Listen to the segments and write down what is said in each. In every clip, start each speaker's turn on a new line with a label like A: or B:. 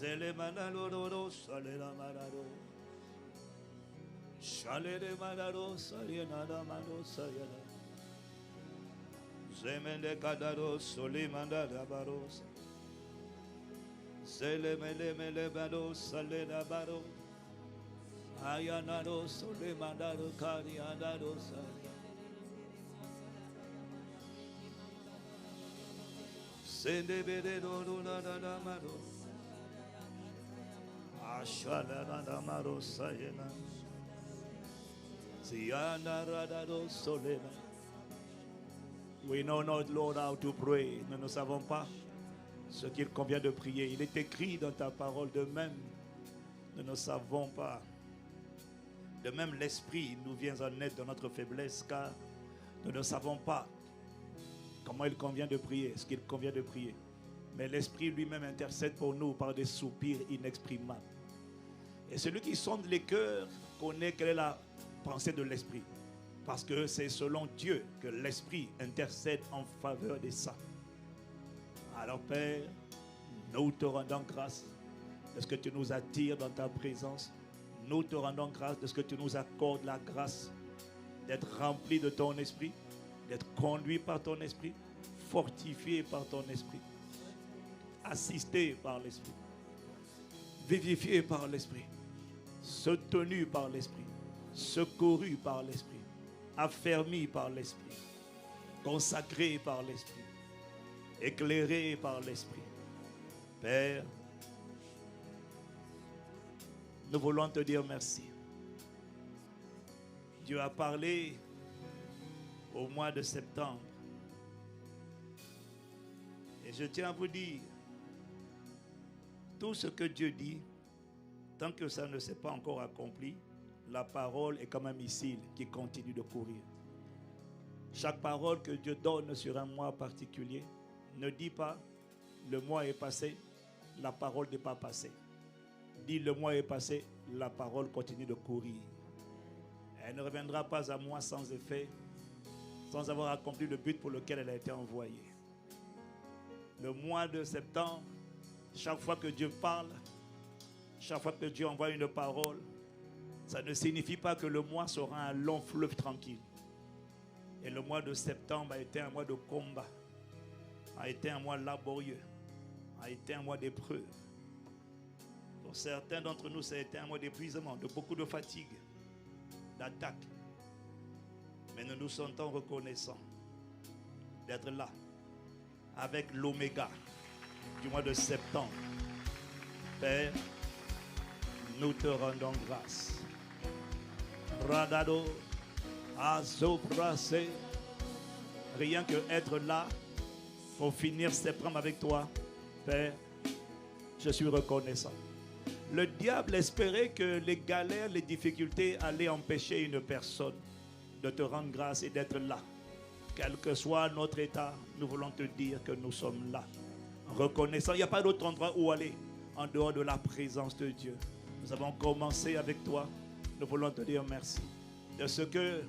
A: Zele manaloro sale la manalo. Shale de manalo sale nada mano sale. Zemele kadaro sole mandala baros. Zele mele mele baro sale la baro. Ayanado sole mandalo kari andado sale. Sende bede do do na na na maro. Ashala na na maro sayena. Ziana radado solena. We know not, Lord, how to pray. Nous ne savons pas ce qu'il convient de prier. Il est écrit dans ta parole de même. Nous ne savons pas. De même, l'Esprit nous vient en aide dans notre faiblesse, car nous ne savons pas comment il convient de prier, ce qu'il convient de prier. Mais l'Esprit lui-même intercède pour nous par des soupirs inexprimables. Et celui qui sonde les cœurs connaît quelle est la pensée de l'Esprit. Parce que c'est selon Dieu que l'Esprit intercède en faveur des saints. Alors Père, nous te rendons grâce de ce que tu nous attires dans ta présence. Nous te rendons grâce de ce que tu nous accordes la grâce d'être rempli de ton esprit, d'être conduit par ton esprit, fortifié par ton esprit, assisté par l'esprit, vivifié par l'esprit, soutenu par l'esprit, secouru par l'esprit, affermi par l'esprit, consacré par l'esprit, éclairé par l'esprit. Père, nous voulons te dire merci. Dieu a parlé au mois de septembre. Et je tiens à vous dire, tout ce que Dieu dit, tant que ça ne s'est pas encore accompli, la parole est comme un missile qui continue de courir. Chaque parole que Dieu donne sur un mois particulier ne dit pas le mois est passé, la parole n'est pas passée. Dit le mois est passé, la parole continue de courir. Elle ne reviendra pas à moi sans effet, sans avoir accompli le but pour lequel elle a été envoyée. Le mois de septembre, chaque fois que Dieu parle, chaque fois que Dieu envoie une parole, ça ne signifie pas que le mois sera un long fleuve tranquille. Et le mois de septembre a été un mois de combat, a été un mois laborieux, a été un mois d'épreuve. Pour certains d'entre nous, ça a été un mois d'épuisement, de beaucoup de fatigue, d'attaque. Mais nous nous sentons reconnaissants d'être là, avec l'oméga du mois de septembre. Père, nous te rendons grâce. Radado, azobrase, rien que être là pour finir septembre avec toi, Père, je suis reconnaissant. Le diable espérait que les galères, les difficultés allaient empêcher une personne de te rendre grâce et d'être là. Quel que soit notre état, nous voulons te dire que nous sommes là. Reconnaissant, il n'y a pas d'autre endroit où aller en dehors de la présence de Dieu. Nous avons commencé avec toi. Nous voulons te dire merci. De ce que,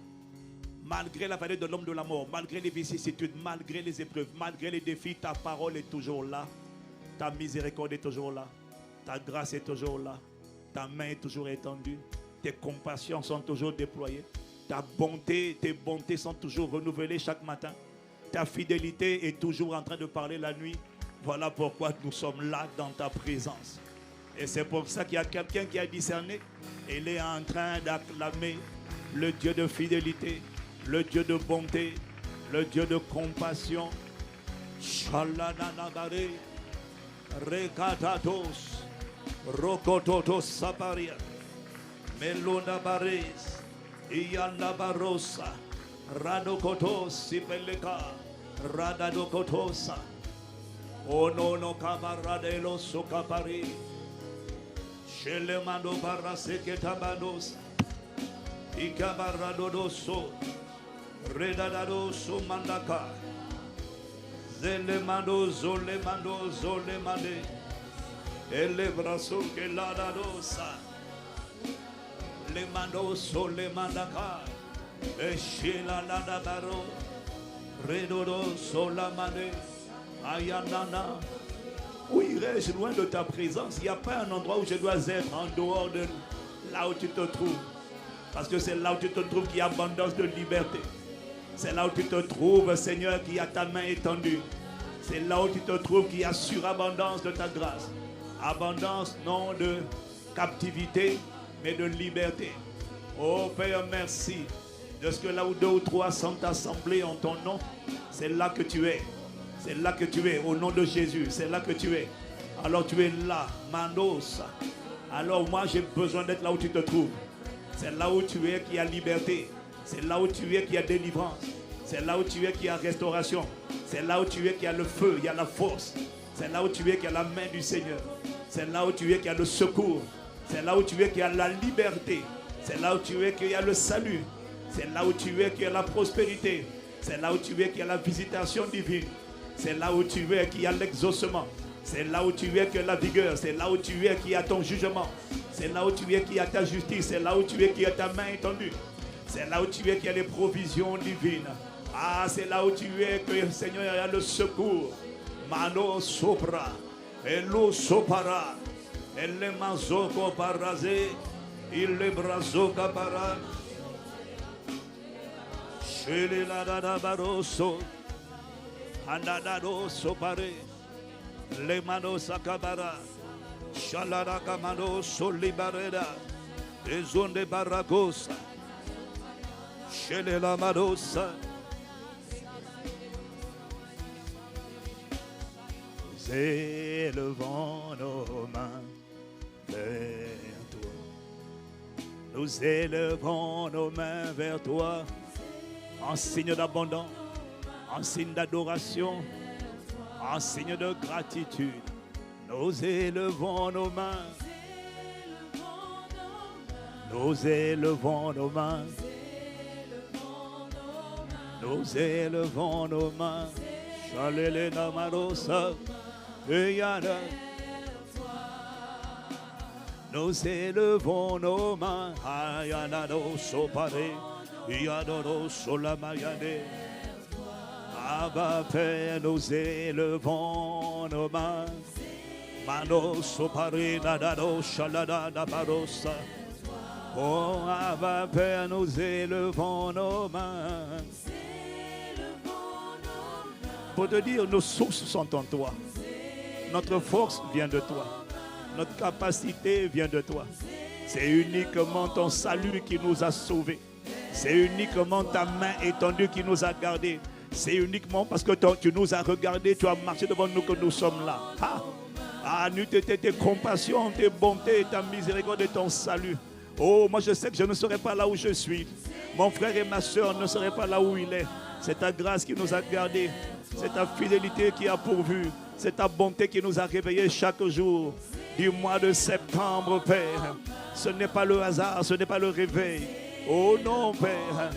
A: malgré la vallée de l'homme de la mort, malgré les vicissitudes, malgré les épreuves, malgré les défis, ta parole est toujours là. Ta miséricorde est toujours là. Ta grâce est toujours là. Ta main est toujours étendue. Tes compassions sont toujours déployées. Ta bonté, tes bontés sont toujours renouvelées chaque matin. Ta fidélité est toujours en train de parler la nuit. Voilà pourquoi nous sommes là dans ta présence. Et c'est pour ça qu'il y a quelqu'un qui a discerné. Il est en train d'acclamer le Dieu de fidélité, le Dieu de bonté, le Dieu de compassion. Shalananabare, Rekatatos, Rokototos Saparia, Melona Bares, Iyanda Barosa, Radokotos Sipeleka, Radadokotosa, Onono Kamaradelo Sokapari, Shelemando Baraseketabados, Ikabaradoso, Redadadoso Mandaka, Zelemando Zolemando Zolemande, Elebraso Keladadosa, Lemando Solemandaka, Eshila Ladabaro, Redodo Solamande, Ayanana, Où irais-je loin de ta présence? Il n'y a pas un endroit où je dois être en dehors de là où tu te trouves. Parce que c'est là où tu te trouves qu'il y a abondance de liberté. C'est là où tu te trouves, Seigneur, qu'il y a ta main étendue. C'est là où tu te trouves qu'il y a surabondance de ta grâce. Abondance non de captivité, mais de liberté. Oh Père, merci. De ce que là où 2 ou 3 sont assemblés en ton nom, c'est là que tu es. C'est là que tu es, au nom de Jésus. C'est là que tu es. Alors tu es là, Manos. Alors moi j'ai besoin d'être là où tu te trouves. C'est là où tu es qu'il y a liberté. C'est là où tu es qu'il y a délivrance. C'est là où tu es qu'il y a restauration. C'est là où tu es qu'il y a le feu, il y a la force. C'est là où tu es qu'il y a la main du Seigneur. C'est là où tu es qu'il y a le secours. C'est là où tu es qu'il y a la liberté. C'est là où tu es qu'il y a le salut. C'est là où tu es qu'il y a la prospérité. C'est là où tu es qu'il y a la visitation divine. C'est là où tu es qu'il y a l'exaucement. C'est là où tu es qu'il y a la vigueur. C'est là où tu es qu'il y a ton jugement. C'est là où tu es qu'il y a ta justice. C'est là où tu es qu'il y a ta main étendue. C'est là où tu es qu'il y a les provisions divines. Ah, c'est là où tu es que, Seigneur, il y a le secours. Mano sopra. Elo sopara. Elle mazoko parazé. Il le brazoka para. Shele la da baroso. Andadado sopare. Le manos akabara. Shalara kamano solibareda. Les ondes de barakosa. Shele la madosa. Nous élevons nos mains vers toi. Nous élevons nos mains vers toi en signe d'abondance, en signe d'adoration, en signe de gratitude. Nous élevons nos mains. Nous élevons nos mains. Nous élevons nos mains. Shalelena Marosa. Eyana. Nous élevons nos mains. Ayanado Sopare. Yadoro Solamayane. Abba Père, nous élevons nos mains. Mano Sopare Nadado Shalada Barosa. Oh Abba Père, nous élevons nos mains. Pour te dire, nos sources sont en toi. Notre force vient de toi. Notre capacité vient de toi. C'est uniquement ton salut qui nous a sauvés. C'est uniquement ta main étendue qui nous a gardés. C'est uniquement parce que tu nous as regardés, tu as marché devant nous que nous sommes là. Ah, nous t'étais tes compassions, tes bontés, ta miséricorde et ton salut. Oh, moi je sais que je ne serai pas là où je suis. Mon frère et ma soeur ne seraient pas là où il est. C'est ta grâce qui nous a gardés. C'est ta fidélité qui a pourvu. C'est ta bonté qui nous a réveillés chaque jour du mois de septembre, Père. Ce n'est pas le hasard, ce n'est pas le réveil. Oh non, Père.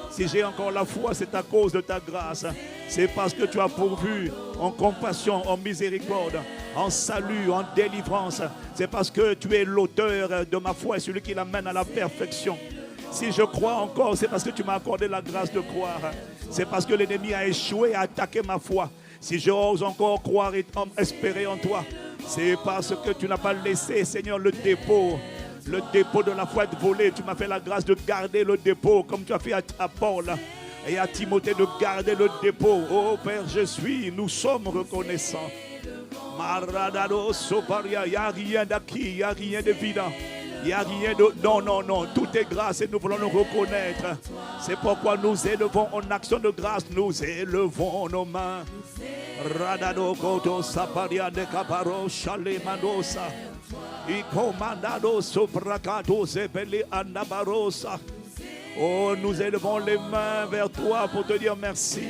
A: Si j'ai encore la foi, c'est à cause de ta grâce. C'est parce que tu as pourvu en compassion, en miséricorde, en salut, en délivrance. C'est parce que tu es l'auteur de ma foi et celui qui l'amène à la perfection. Si je crois encore, c'est parce que tu m'as accordé la grâce de croire. C'est parce que l'ennemi a échoué à attaquer ma foi. Si j'ose encore croire et espérer en toi, c'est parce que tu n'as pas laissé, Seigneur, le dépôt de la foi être volé. Tu m'as fait la grâce de garder le dépôt, comme tu as fait à Paul et à Timothée de garder le dépôt. Oh Père, nous sommes reconnaissants. Maradado Soparia, il n'y a rien d'acquis, il n'y a rien d'évident. Il n'y a rien de... Non. Tout est grâce et nous voulons nous reconnaître. C'est pourquoi nous élevons en action de grâce. Nous élevons nos mains. Radado Koto Saparia de Caparo Chalemanosa. Icomandado Soprakato Zepele Anabarosa. Oh, nous élevons les mains vers toi pour te dire merci.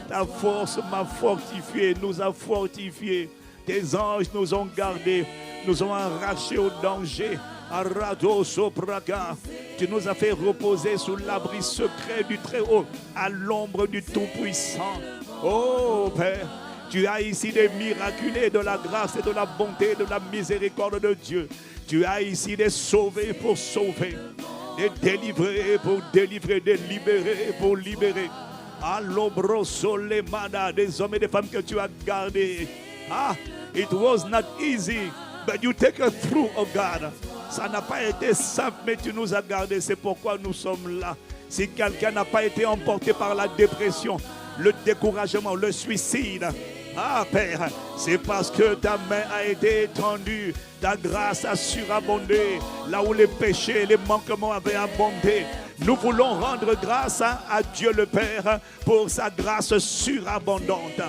A: Ta force m'a fortifié, nous a fortifiés. Tes anges nous ont gardés, nous ont arrachés au danger. Arado Sopraka, tu nous as fait reposer sous l'abri secret du Très-Haut, à l'ombre du Tout-Puissant. Oh Père, tu as ici des miraculés de la grâce et de la bonté, de la miséricorde de Dieu. Tu as ici des sauvés pour sauver, des délivrés pour délivrer, des libérés pour libérer. À l'ombre solemana, des hommes et des femmes que tu as gardés. Ah, It was not easy, but you take us through, oh God. Ça n'a pas été simple, mais tu nous as gardés. C'est pourquoi nous sommes là. Si quelqu'un n'a pas été emporté par la dépression, le découragement, le suicide, ah Père, c'est parce que ta main a été étendue, ta grâce a surabondé, là où les péchés et les manquements avaient abondé. Nous voulons rendre grâce à Dieu le Père pour sa grâce surabondante.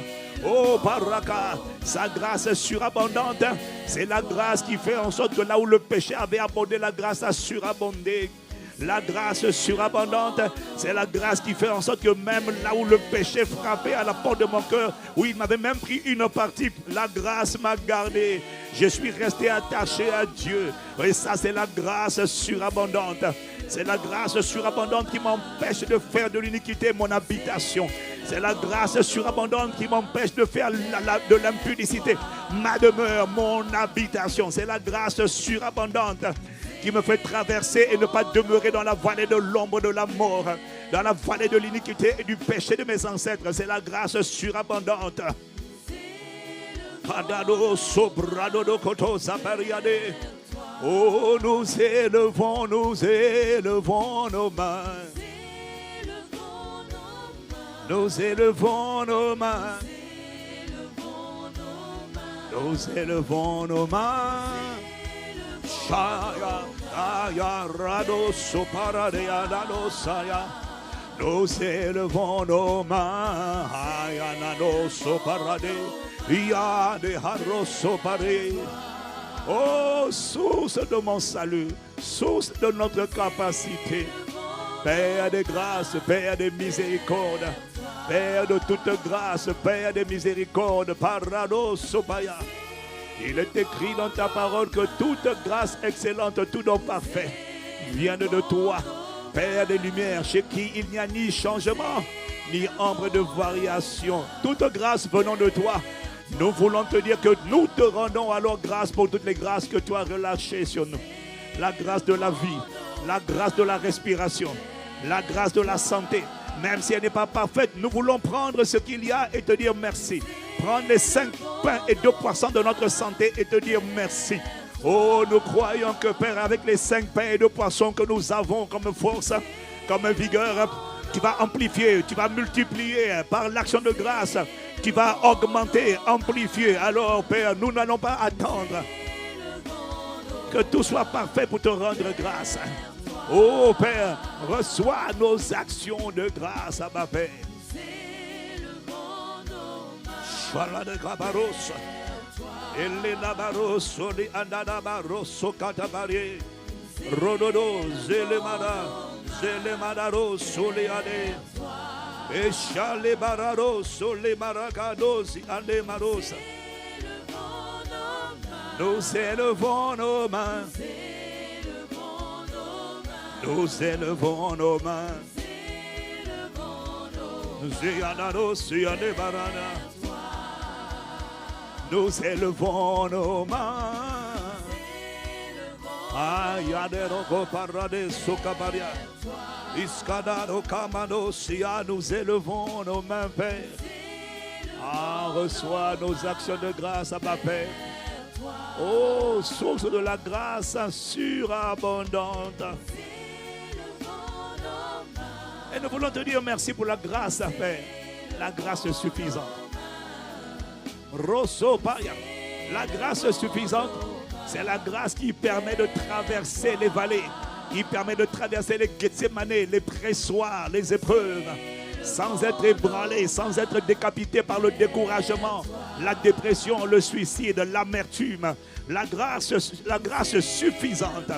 A: Oh Baraka, sa grâce surabondante, c'est la grâce qui fait en sorte que là où le péché avait abondé, la grâce a surabondé. La grâce surabondante, c'est la grâce qui fait en sorte que même là où le péché frappait à la porte de mon cœur, où il m'avait même pris une partie, la grâce m'a gardé. Je suis resté attaché à Dieu. Et ça, c'est la grâce surabondante. C'est la grâce surabondante qui m'empêche de faire de l'iniquité mon habitation. C'est la grâce surabondante qui m'empêche de faire de l'impudicité ma demeure, mon habitation. C'est la grâce surabondante qui me fait traverser et ne pas demeurer dans la vallée de l'ombre de la mort, dans la vallée de l'iniquité et du péché de mes ancêtres. C'est la grâce surabondante. Oh, nous élevons nos mains. Nous élevons nos mains. Nous élevons nos mains. Shaya, aya, rado, soparadea, dado, saya. Nous élevons nos mains. Aya, nano, soparade. Ya, de haro, sopare. Oh, source de mon salut, source de notre capacité. Père de grâce, Père de miséricorde, Père de toute grâce, Père de miséricorde, parado sopaya. Il est écrit dans ta parole que toute grâce excellente, tout don parfait viennent de toi, Père des lumières, chez qui il n'y a ni changement, ni ombre de variation. Toute grâce venant de toi. Nous voulons te dire que nous te rendons alors grâce pour toutes les grâces que tu as relâchées sur nous. La grâce de la vie, la grâce de la respiration, la grâce de la santé. Même si elle n'est pas parfaite, nous voulons prendre ce qu'il y a et te dire merci. Prendre les 5 pains et 2 poissons de notre santé et te dire merci. Oh, nous croyons que Père, avec les 5 pains et 2 poissons que nous avons comme force, comme vigueur, tu vas amplifier, tu vas multiplier par l'action de grâce. Qui va augmenter, amplifier. Alors, Père, nous n'allons pas attendre que tout soit parfait pour te rendre grâce. Oh, Père, reçois nos actions de grâce, ma Père. Chala de Gabaros, Elena Barosso, de Andanabarosso, Catabari, Rododo, Zelemada, Soleade. Et chale bararo sole maragados ande marosa. Nous élevons nos mains. Nous élevons nos mains. Nous élevons nos mains. Ayadero parade sokabaria. Iskadado kamanosia, nous élevons nos mains, Père. Ah, reçois nos actions de grâce à ma Père. Oh, source de la grâce surabondante. Et nous voulons te dire merci pour la grâce, Père. La grâce suffisante. Rosso Paya. La grâce suffisante, c'est la grâce qui permet de traverser les vallées. Qui permet de traverser les Gethsemane, les pressoirs, les épreuves, sans être ébranlé, sans être décapité par le découragement, la dépression, le suicide, l'amertume. La grâce suffisante,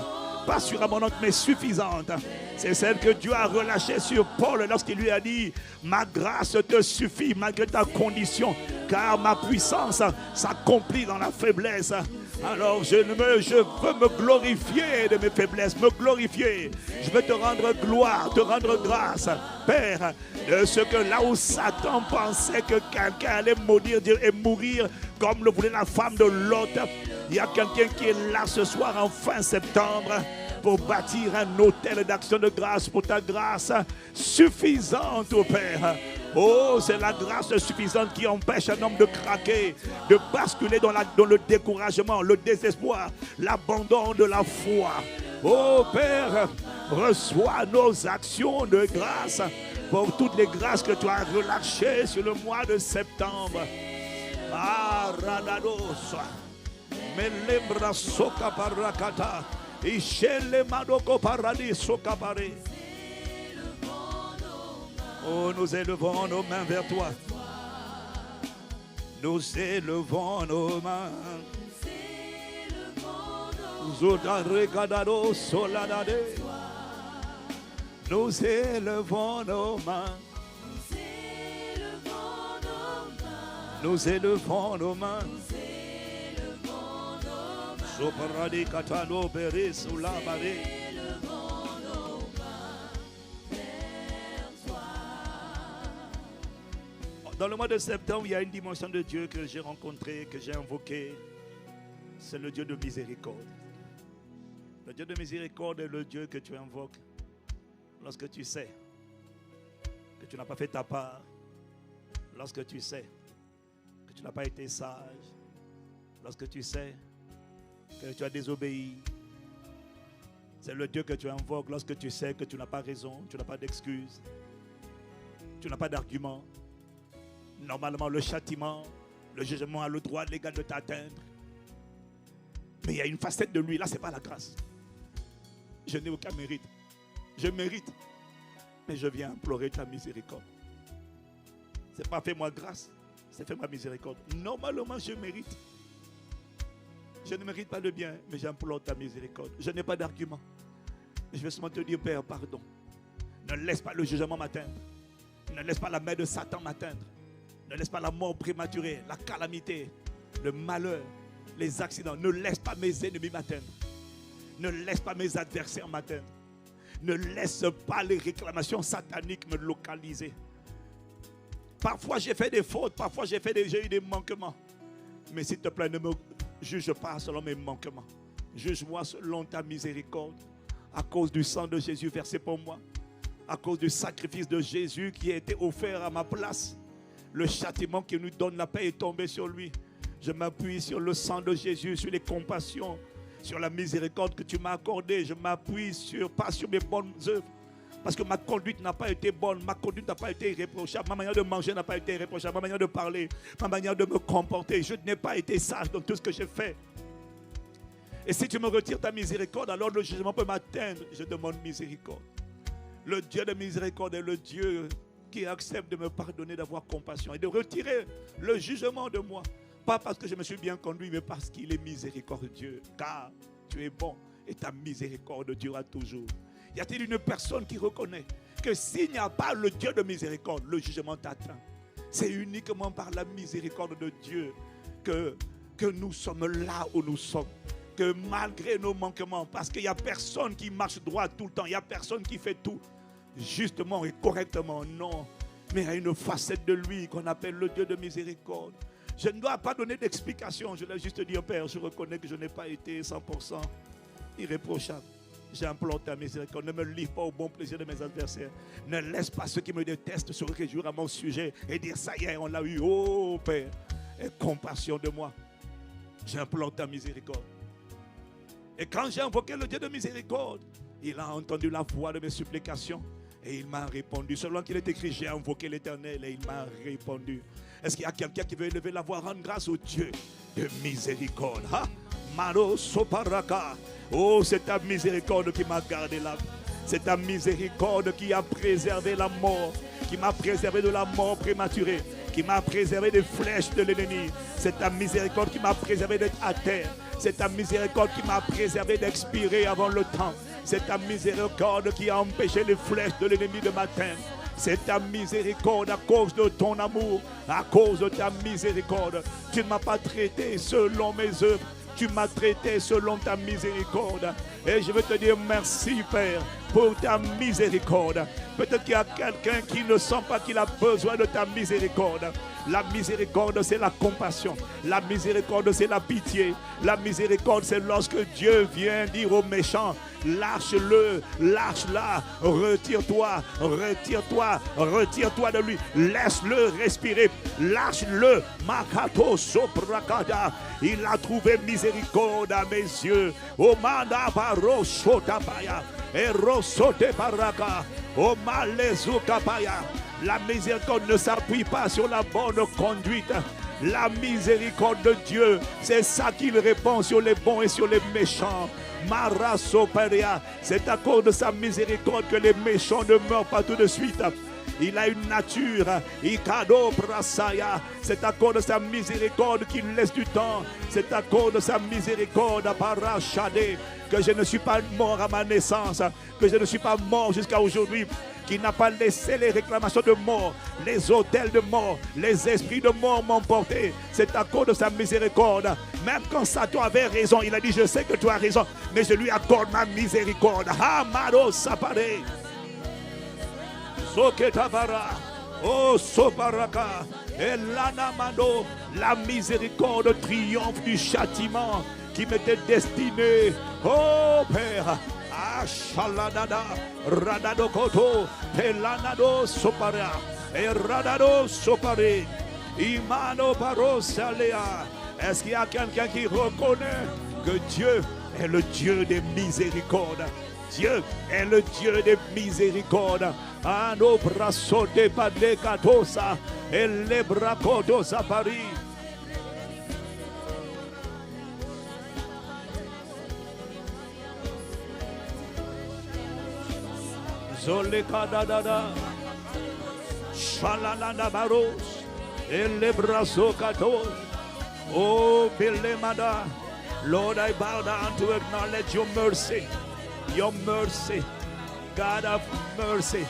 A: pas surabondante, mais suffisante. C'est celle que Dieu a relâchée sur Paul lorsqu'il lui a dit « Ma grâce te suffit malgré ta condition, car ma puissance s'accomplit dans la faiblesse. » Alors je veux me glorifier de mes faiblesses, me glorifier. Je veux te rendre gloire, te rendre grâce, Père, de ce que là où Satan pensait que quelqu'un allait maudire et mourir, comme le voulait la femme de Lot, il y a quelqu'un qui est là ce soir en fin septembre pour bâtir un autel d'action de grâce pour ta grâce suffisante, oh Père. Oh, c'est la grâce suffisante qui empêche un homme de craquer, de basculer dans le découragement, le désespoir, l'abandon de la foi. Oh Père, reçois nos actions de grâce pour toutes les grâces que tu as relâchées sur le mois de septembre. Ah, Radados, Melembra Soka Parakata, Ishele Madoko Paradis Soka Pare. Oh, nous élevons nos mains vers toi. Nous élevons nos mains. Zodaregadado soladade. Nous élevons nos mains. Nous élevons nos mains. Soparadi katano bere sulabare. Dans le mois de septembre, il y a une dimension de Dieu que j'ai rencontrée, que j'ai invoquée. C'est le Dieu de miséricorde. Le Dieu de miséricorde est le Dieu que tu invoques lorsque tu sais que tu n'as pas fait ta part, lorsque tu sais que tu n'as pas été sage, lorsque tu sais que tu as désobéi. C'est le Dieu que tu invoques lorsque tu sais que tu n'as pas raison, tu n'as pas d'excuse, tu n'as pas d'argument. Normalement, le châtiment, le jugement a le droit légal de t'atteindre. Mais il y a une facette de lui. Là, ce n'est pas la grâce. Je n'ai aucun mérite. Je mérite. Mais je viens implorer ta miséricorde. Ce n'est pas fais-moi grâce. C'est fais-moi miséricorde. Normalement, je mérite. Je ne mérite pas le bien, mais j'implore ta miséricorde. Je n'ai pas d'argument. Je vais seulement te dire, Père, pardon. Ne laisse pas le jugement m'atteindre. Ne laisse pas la main de Satan m'atteindre. Ne laisse pas la mort prématurée, la calamité, le malheur, les accidents. Ne laisse pas mes ennemis m'atteindre. Ne laisse pas mes adversaires m'atteindre. Ne laisse pas les réclamations sataniques me localiser. Parfois j'ai fait des fautes, parfois j'ai eu des manquements. Mais s'il te plaît, ne me juge pas selon mes manquements. Juge-moi selon ta miséricorde. À cause du sang de Jésus versé pour moi. À cause du sacrifice de Jésus qui a été offert à ma place. Le châtiment qui nous donne la paix est tombé sur lui. Je m'appuie sur le sang de Jésus, sur les compassions, sur la miséricorde que tu m'as accordée. Je m'appuie pas sur mes bonnes œuvres. Parce que ma conduite n'a pas été bonne, ma conduite n'a pas été irréprochable, ma manière de manger n'a pas été irréprochable, ma manière de parler, ma manière de me comporter. Je n'ai pas été sage dans tout ce que j'ai fait. Et si tu me retires ta miséricorde, alors le jugement peut m'atteindre. Je demande miséricorde. Le Dieu de miséricorde est le Dieu qui accepte de me pardonner, d'avoir compassion et de retirer le jugement de moi. Pas parce que je me suis bien conduit, mais parce qu'il est miséricordieux. Car tu es bon et ta miséricorde durera toujours. Y a-t-il une personne qui reconnaît que s'il n'y a pas le Dieu de miséricorde, le jugement t'atteint? C'est uniquement par la miséricorde de Dieu que nous sommes là où nous sommes. Que malgré nos manquements, parce qu'il n'y a personne qui marche droit tout le temps, il n'y a personne qui fait tout justement et correctement, non. Mais il y a une facette de lui qu'on appelle le Dieu de miséricorde. Je ne dois pas donner d'explication, je dois juste dire, Père, je reconnais que je n'ai pas été 100% irréprochable. J'implore ta miséricorde, ne me livre pas au bon plaisir de mes adversaires. Ne laisse pas ceux qui me détestent se réjouir à mon sujet et dire, ça y est, on l'a eu. Oh Père, aie compassion de moi. J'implore ta miséricorde. Et quand j'ai invoqué le Dieu de miséricorde, il a entendu la voix de mes supplications et il m'a répondu. Selon qu'il est écrit, j'ai invoqué l'Éternel et il m'a répondu. Est-ce qu'il y a quelqu'un qui veut élever la voix, rendre grâce au Dieu de miséricorde? Ha? Maro soparaka. Oh, c'est ta miséricorde qui m'a gardé là. C'est ta miséricorde qui a préservé la mort, qui m'a préservé de la mort prématurée, qui m'a préservé des flèches de l'ennemi. C'est ta miséricorde qui m'a préservé d'être à terre. C'est ta miséricorde qui m'a préservé d'expirer avant le temps. C'est ta miséricorde qui a empêché les flèches de l'ennemi de m'atteindre. C'est ta miséricorde à cause de ton amour, à cause de ta miséricorde. Tu ne m'as pas traité selon mes œuvres. Tu m'as traité selon ta miséricorde. Et je veux te dire merci, Père. pour ta miséricorde. Peut-être qu'il y a quelqu'un qui ne sent pas qu'il a besoin de ta miséricorde. La miséricorde, c'est la compassion. La miséricorde, c'est la pitié. La miséricorde, c'est lorsque Dieu vient dire aux méchants, lâche-le, lâche-la, retire-toi, retire-toi, retire-toi de lui. Laisse-le respirer, lâche-le. Makato soprakada. Il a trouvé miséricorde à mes yeux. Omanda baro shotapaya. Erosote baraka. Omalezukapaya. La miséricorde ne s'appuie pas sur la bonne conduite. La miséricorde de Dieu, c'est ça qu'il répond sur les bons et sur les méchants. Marasoperia, c'est à cause de sa miséricorde que les méchants ne meurent pas tout de suite. Il a une nature, Ikado Brasaya. C'est à cause de sa miséricorde qu'il laisse du temps. C'est à cause de sa miséricorde, Parachade, que je ne suis pas mort à ma naissance, que je ne suis pas mort jusqu'à aujourd'hui, qui n'a pas laissé les réclamations de mort, les hôtels de mort, les esprits de mort m'ont porté. C'est à cause de sa miséricorde. Même quand Satan avait raison, il a dit, je sais que tu as raison, mais je lui accorde ma miséricorde. Hamado Sapare. Soketabara. Oh Sobaraka. Et l'anamando. La miséricorde triomphe du châtiment qui m'était destiné. Oh Père. Ashaladada, Radado Koto, Pelanado Sopara, et Radado Sopare, Imano Barosalea. Est-ce qu'il y a quelqu'un qui reconnaît que Dieu est le Dieu des miséricordes? Dieu est le Dieu des miséricordes. Ano brasso de padecatosa, et les bracotos à Paris. Zoleka dadada, Shalalanda baros, ele braso katos, oh Bilemada. Lord, I bow down to acknowledge your mercy, God of mercy,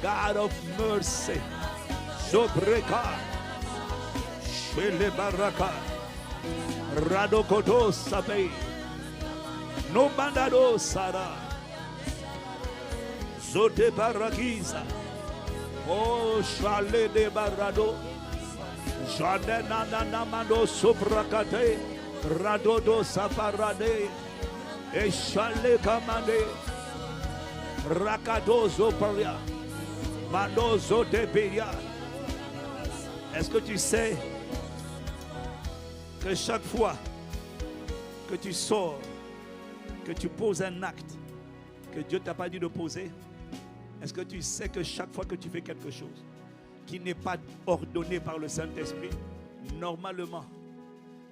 A: God of mercy. Sobreka, Shele baraka, Radokoto sabe, no bandado sara. Zote barakiza, oh shale de barado, jade nana mando sobrakate, radodo saparade, e shale kamande, rakado zoparia, mando zote beya. Est-ce que tu sais que chaque fois que tu sors, que tu poses un acte que Dieu t'a pas dit de poser? Est-ce que tu sais que chaque fois que tu fais quelque chose qui n'est pas ordonné par le Saint-Esprit, normalement,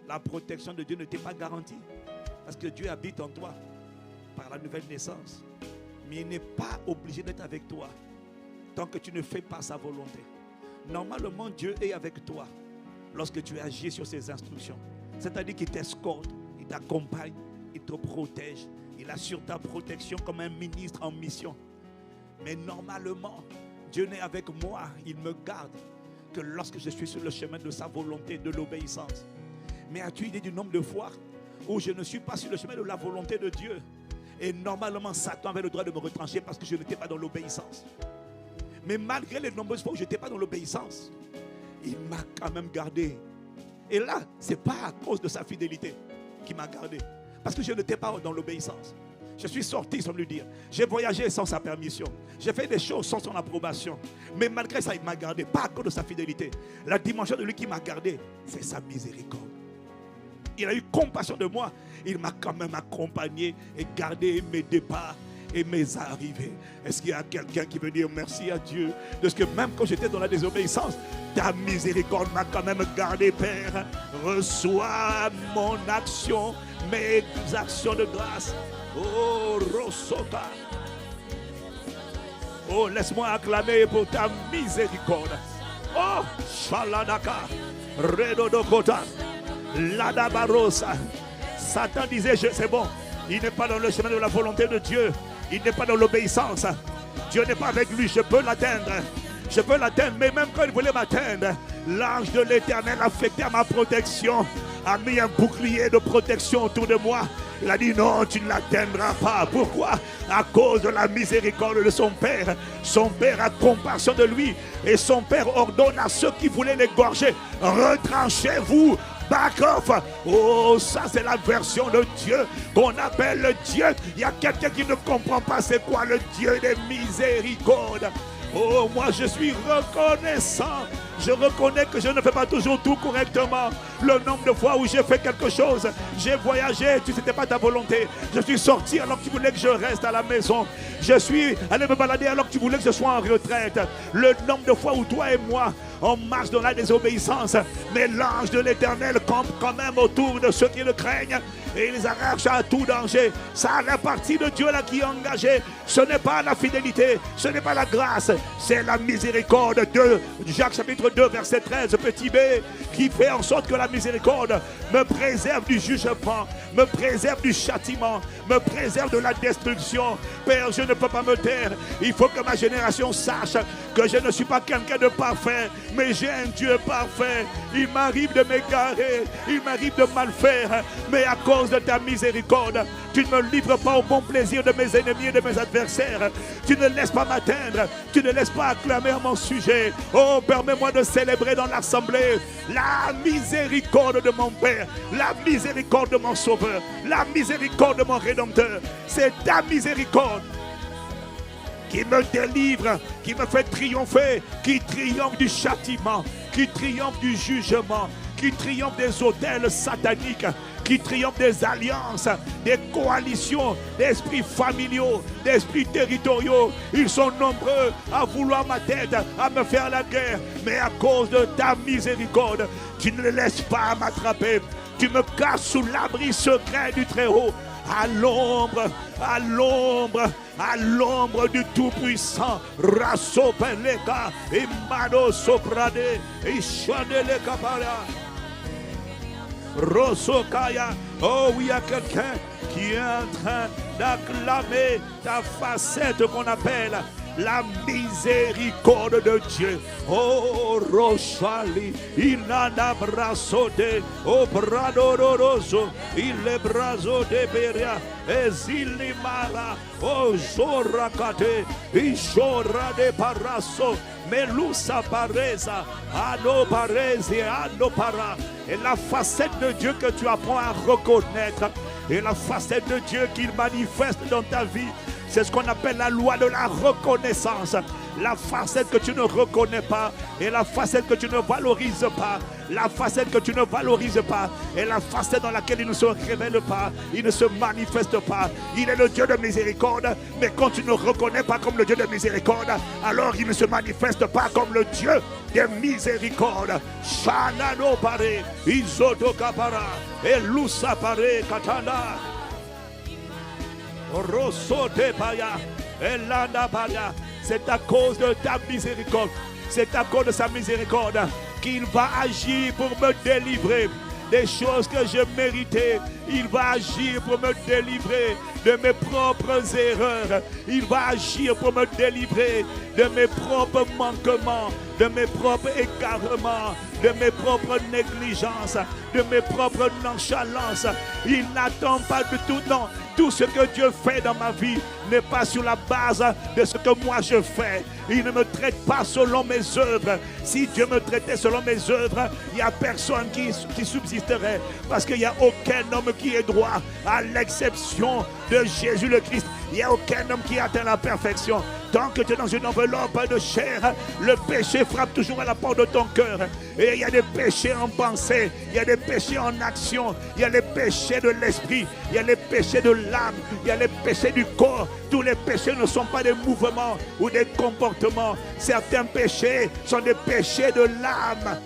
A: la protection de Dieu ne t'est pas garantie? Parce que Dieu habite en toi par la nouvelle naissance. Mais il n'est pas obligé d'être avec toi tant que tu ne fais pas sa volonté. Normalement, Dieu est avec toi lorsque tu agis sur ses instructions. C'est-à-dire qu'il t'escorte, il t'accompagne, il te protège. Il assure ta protection comme un ministre en mission. Mais normalement, Dieu n'est avec moi, il me garde que lorsque je suis sur le chemin de sa volonté, de l'obéissance. Mais as-tu idée du nombre de fois où je ne suis pas sur le chemin de la volonté de Dieu? Et normalement, Satan avait le droit de me retrancher parce que je n'étais pas dans l'obéissance. Mais malgré les nombreuses fois où je n'étais pas dans l'obéissance, il m'a quand même gardé. Et là, ce n'est pas à cause de sa fidélité qu'il m'a gardé. Parce que je n'étais pas dans l'obéissance. Je suis sorti sans lui dire. J'ai voyagé sans sa permission. J'ai fait des choses sans son approbation. Mais malgré ça, il m'a gardé. Pas à cause de sa fidélité. La dimension de lui qui m'a gardé, c'est sa miséricorde. Il a eu compassion de moi. Il m'a quand même accompagné et gardé mes départs et mes arrivées. Est-ce qu'il y a quelqu'un qui veut dire merci à Dieu de ce que même quand j'étais dans la désobéissance, ta miséricorde m'a quand même gardé, Père. Reçois mon action, mes actions de grâce. Oh, Rosota. Oh, laisse-moi acclamer pour ta miséricorde. Oh, Shaladaka. Redodokota. Ladabarosa. Satan disait, c'est bon. Il n'est pas dans le chemin de la volonté de Dieu. Il n'est pas dans l'obéissance. Dieu n'est pas avec lui. Je peux l'atteindre. Je peux l'atteindre. Mais même quand il voulait m'atteindre, L'ange de l'Éternel affecté à ma protection a mis un bouclier de protection autour de moi. Il a dit non, tu ne l'atteindras pas. Pourquoi? À cause de la miséricorde de son Père. Son Père a compassion de lui. Et son Père ordonne à ceux qui voulaient l'égorger, retranchez-vous, back off. Oh, ça c'est la version de Dieu qu'on appelle le Dieu. Il y a quelqu'un qui ne comprend pas c'est quoi le Dieu des miséricordes. Oh, moi je suis reconnaissant. Je reconnais que je ne fais pas toujours tout correctement. Le nombre de fois où j'ai fait quelque chose, j'ai voyagé, tu n'était pas ta volonté. Je suis sorti alors que tu voulais que je reste à la maison. Je suis allé me balader alors que tu voulais que je sois en retraite. Le nombre de fois où toi et moi, on marche dans la désobéissance. Mais l'ange de l'Éternel campe quand même autour de ceux qui le craignent. Et ils arrachent à tout danger. Ça, la partie de Dieu là qui est engagée, ce n'est pas la fidélité, ce n'est pas la grâce, c'est la miséricorde de Jacques chapitre 2 verset 13, petit b, qui fait en sorte que la miséricorde me préserve du jugement, me préserve du châtiment, me préserve de la destruction. Père, je ne peux pas me taire. Il faut que ma génération sache que je ne suis pas quelqu'un de parfait, mais j'ai un Dieu parfait. Il m'arrive de m'égarer, il m'arrive de mal faire, mais à cause de ta miséricorde, tu ne me livres pas au bon plaisir de mes ennemis et de mes adversaires. Tu ne laisses pas m'atteindre, tu ne laisses pas acclamer à mon sujet. Oh, permets-moi de célébrer dans l'assemblée la miséricorde de mon Père, la miséricorde de mon Sauveur, la miséricorde de mon Rédempteur. C'est ta miséricorde qui me délivre, qui me fait triompher, qui triomphe du châtiment, qui triomphe du jugement, qui triomphe des autels sataniques, qui triomphe des alliances, des coalitions, d'esprits familiaux, d'esprits territoriaux. Ils sont nombreux à vouloir ma tête, à me faire la guerre. Mais à cause de ta miséricorde, tu ne les laisses pas m'attraper. Tu me caches sous l'abri secret du Très-Haut. À l'ombre, à l'ombre, à l'ombre du Tout-Puissant. Rasso peleka, imano soprade, ishadele kapara. Rosokaya. Oh oui, il y a quelqu'un qui est en train d'acclamer ta facette qu'on appelle la miséricorde de Dieu. Oh Rochali, il en a brassode, oh bradoroso, il est brazo de Beria, et Zilimara, oh Jorakate, il Jora de Parasso, Melusa Pareza, Ano Parezi, Ano Para. Et la facette de Dieu que tu apprends à reconnaître, et la facette de Dieu qu'il manifeste dans ta vie, c'est ce qu'on appelle la loi de la reconnaissance. La facette que tu ne reconnais pas et la facette que tu ne valorises pas. La facette que tu ne valorises pas et la facette dans laquelle il ne se révèle pas, il ne se manifeste pas. Il est le Dieu de miséricorde, mais quand tu ne reconnais pas comme le Dieu de miséricorde, alors il ne se manifeste pas comme le Dieu de miséricorde. Shanano pare, izoto kapara, elusa pare katana. C'est à cause de ta miséricorde, c'est à cause de sa miséricorde qu'il va agir pour me délivrer des choses que je méritais. Il va agir pour me délivrer de mes propres erreurs. Il va agir pour me délivrer de mes propres manquements, de mes propres égarements, de mes propres négligences, de mes propres nonchalances. Il n'attend pas de tout, non. Tout ce que Dieu fait dans ma vie n'est pas sur la base de ce que moi je fais. Il ne me traite pas selon mes œuvres. Si Dieu me traitait selon mes œuvres, il n'y a personne qui subsisterait. Parce qu'il n'y a aucun homme qui est droit, à l'exception de Jésus le Christ. Il n'y a aucun homme qui atteint la perfection. Tant que tu es dans une enveloppe de chair, le péché frappe toujours à la porte de ton cœur. Et il y a des péchés en pensée, il y a des péchés en action, il y a les péchés de l'esprit, il y a les péchés de l'âme, il y a les péchés du corps. Tous les péchés ne sont pas des mouvements ou des comportements. Certains péchés sont des péchés de l'âme.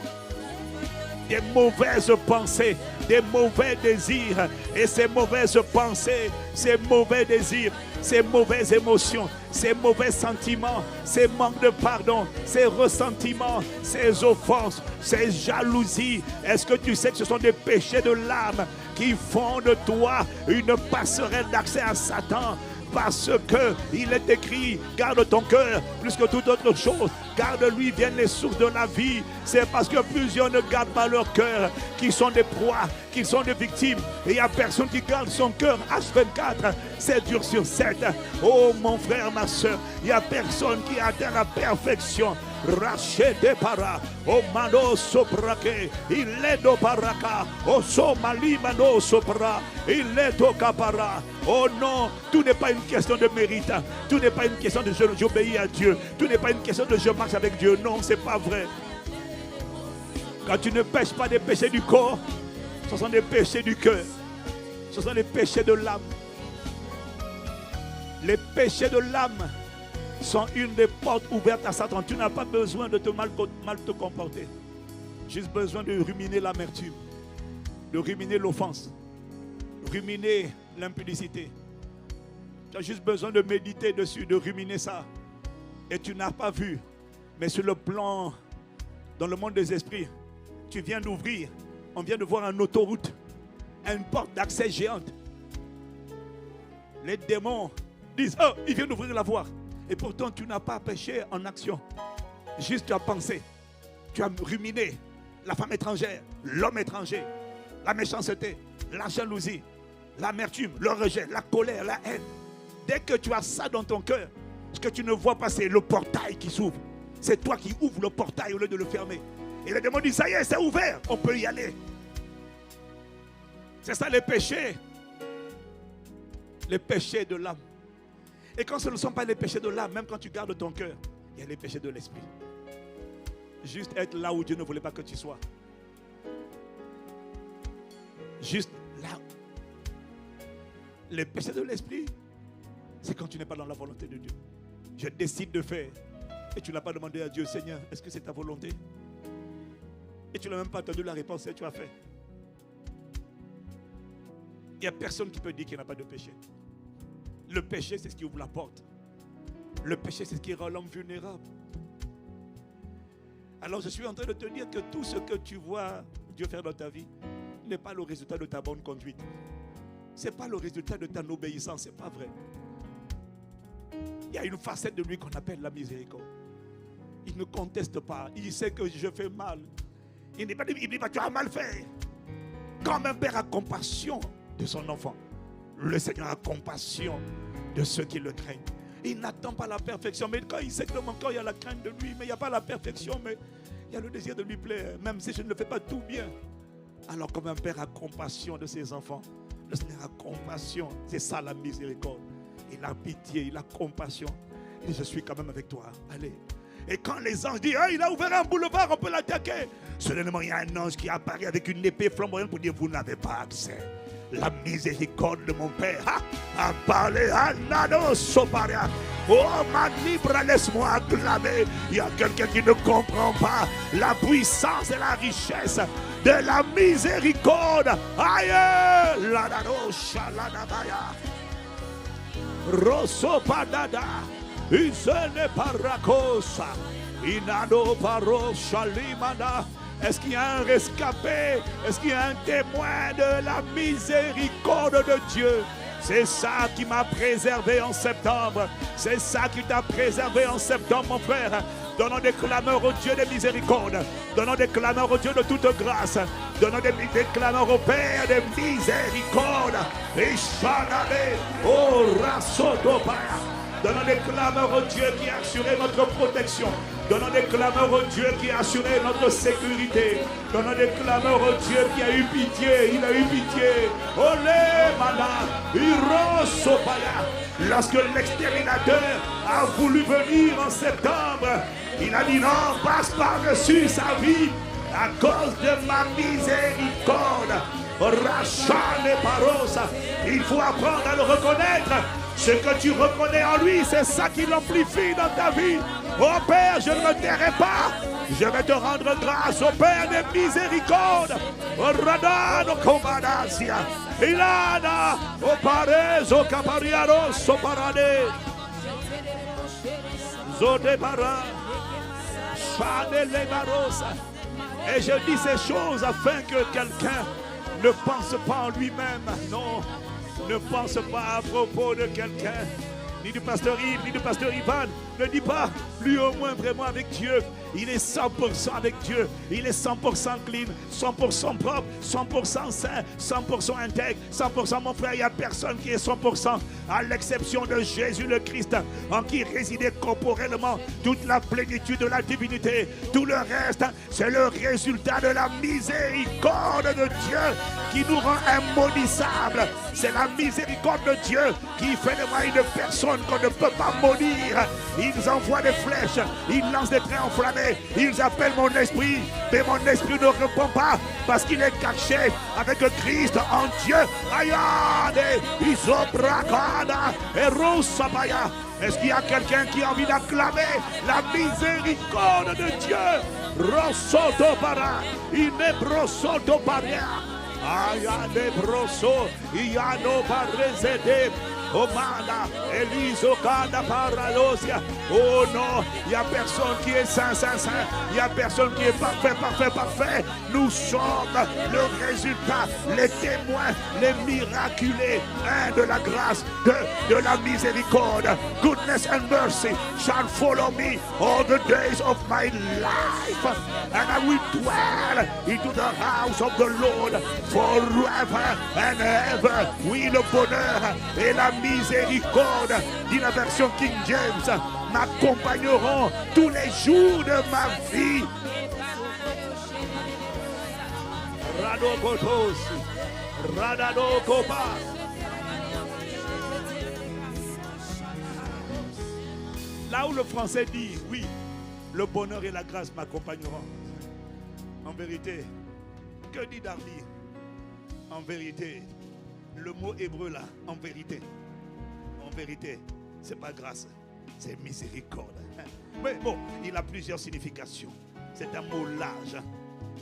A: Des mauvaises pensées, des mauvais désirs. Et ces mauvaises pensées, ces mauvais désirs, ces mauvaises émotions, ces mauvais sentiments, ces manques de pardon, ces ressentiments, ces offenses, ces jalousies. Est-ce que tu sais que ce sont des péchés de l'âme qui font de toi une passerelle d'accès à Satan? Parce qu'il est écrit, garde ton cœur plus que toute autre chose. Car de lui viennent les sources de la vie. C'est parce que plusieurs ne gardent pas leur cœur, qui sont des proies, qui sont des victimes. Et il n'y a personne qui garde son cœur H24, 7 jours sur 7. Oh mon frère, ma soeur, il n'y a personne qui atteint la perfection. Rachete para, oh mano soprake, il est do paraka, oh somali mano sopra, il est do capara. Oh non, tout n'est pas une question de mérite, tout n'est pas une question de j'obéis à Dieu, tout n'est pas une question de je marche avec Dieu. Non, c'est pas vrai. Quand tu ne pêches pas des péchés du corps, ce sont des péchés du cœur, ce sont des péchés de l'âme. Les péchés de l'âme sont une des portes ouvertes à Satan. Tu n'as pas besoin de mal te comporter. Juste besoin de ruminer l'amertume, de ruminer l'offense, ruminer l'impudicité. Tu as juste besoin de méditer dessus, de ruminer ça. Et tu n'as pas vu. Mais sur le plan, dans le monde des esprits, tu viens d'ouvrir. On vient de voir une autoroute, une porte d'accès géante. Les démons disent, oh, il vient d'ouvrir la voie. Et pourtant, tu n'as pas péché en action. Juste tu as pensé. Tu as ruminé la femme étrangère, l'homme étranger, la méchanceté, la jalousie, l'amertume, le rejet, la colère, la haine. Dès que tu as ça dans ton cœur, ce que tu ne vois pas, c'est le portail qui s'ouvre. C'est toi qui ouvres le portail au lieu de le fermer. Et le démon dit, ça y est, c'est ouvert, on peut y aller. C'est ça les péchés. Les péchés de l'âme. Et quand ce ne sont pas les péchés de l'âme, même quand tu gardes ton cœur, il y a les péchés de l'esprit. Juste être là où Dieu ne voulait pas que tu sois. Juste là. Les péchés de l'esprit, c'est quand tu n'es pas dans la volonté de Dieu. Je décide de faire. Et tu n'as pas demandé à Dieu, Seigneur, est-ce que c'est ta volonté? Et tu n'as même pas attendu la réponse et tu as fait. Il n'y a personne qui peut dire qu'il n'y a pas de péché. Le péché, c'est ce qui ouvre la porte. Le péché, c'est ce qui rend l'homme vulnérable. Alors, je suis en train de te dire que tout ce que tu vois Dieu faire dans ta vie n'est pas le résultat de ta bonne conduite. Ce n'est pas le résultat de ta obéissance. Ce n'est pas vrai. Il y a une facette de lui qu'on appelle la miséricorde. Il ne conteste pas. Il sait que je fais mal. Il n'est pas dit, tu as mal fait. Quand un père a compassion de son enfant, le Seigneur a compassion de ceux qui le craignent. Il n'attend pas la perfection. Mais quand il sait que dans mon cœur, il y a la crainte de lui, mais il n'y a pas la perfection, mais il y a le désir de lui plaire, même si je ne le fais pas tout bien. Alors comme un père a compassion de ses enfants, le Seigneur a compassion. C'est ça la miséricorde. Il a pitié, il a compassion. Et je suis quand même avec toi. Allez. Et quand les anges disent, il a ouvert un boulevard, on peut l'attaquer. Soudainement, il y a un ange qui apparaît avec une épée flamboyante pour dire, vous n'avez pas accès. La miséricorde de mon Père a parlé à Nano Soparia. Oh, ma libre, laisse-moi acclamer. Il y a quelqu'un qui ne comprend pas la puissance et la richesse de la miséricorde. Aïe, la Nano Shalanabaya. Rosso Padada. Isene Paracosa. Inado Paro Shalimana. Est-ce qu'il y a un rescapé? Est-ce qu'il y a un témoin de la miséricorde de Dieu? C'est ça qui m'a préservé en septembre. C'est ça qui t'a préservé en septembre, mon frère. Donnons des clameurs au Dieu de miséricorde. Donnons des clameurs au Dieu de toute grâce. Donnons des clameurs au Père de miséricorde. Ishanale, oh Rasodopaya. Donnons des clameurs au Dieu qui a assuré notre protection. Donnons des clameurs au Dieu qui a assuré notre sécurité. Donnons des clameurs au Dieu qui a eu pitié. Il a eu pitié. Olé, mana, Irosopaya. Lorsque l'exterminateur a voulu venir en septembre, il a dit non, passe par-dessus sa vie à cause de ma miséricorde. Rachane parosa. Il faut apprendre à le reconnaître. Ce que tu reconnais en lui, c'est ça qui l'amplifie dans ta vie. Oh Père, je ne me tairai pas. Je vais te rendre grâce au Père de miséricorde. Radano Komadasia. Ilana. O Parezo Capariano Soparade. Zodebara. Chanele Barosa. Et je dis ces choses afin que quelqu'un ne pense pas en lui-même. Non. Ne pense pas à propos de quelqu'un, ni du pasteur Yves, ni du pasteur Ivan. Ne dis pas, lui au moins vraiment avec Dieu. Il est 100% avec Dieu. Il est 100% clean, 100% propre, 100% saint, 100% intègre, 100% mon frère. Il n'y a personne qui est 100% à l'exception de Jésus le Christ, en qui résidait corporellement toute la plénitude de la divinité. Tout le reste, c'est le résultat de la miséricorde de Dieu qui nous rend immaudissables. C'est la miséricorde de Dieu qui fait de moi une personne qu'on ne peut pas maudire. Ils envoient des flèches, ils lancent des traits enflammés, ils appellent mon esprit, mais mon esprit ne répond pas parce qu'il est caché avec Christ en Dieu. Ayade, isobragada, erosabaya. Est-ce qu'il y a quelqu'un qui a envie d'acclamer la miséricorde de Dieu? Rosoto para, inebrosoto para. Ayade broso, iano parezede. Omana, Eliso, Kada, Paralosia. Oh non, il n'y a personne qui est saint. Il n'y a personne qui est parfait. Nous sommes le résultat, les témoins, les miraculés de la grâce, de la miséricorde. Goodness and mercy shall follow me all the days of my life. And I will dwell into the house of the Lord forever and ever. Oui, le bonheur et la miséricorde, dit la version King James, m'accompagneront tous les jours de ma vie. Radokotos, Radadokopa. Là où le français dit, oui, le bonheur et la grâce m'accompagneront. En vérité, que dit Darby? En vérité, le mot hébreu là, en vérité, c'est pas grâce, c'est miséricorde. Mais bon, il a plusieurs significations. C'est un mot large.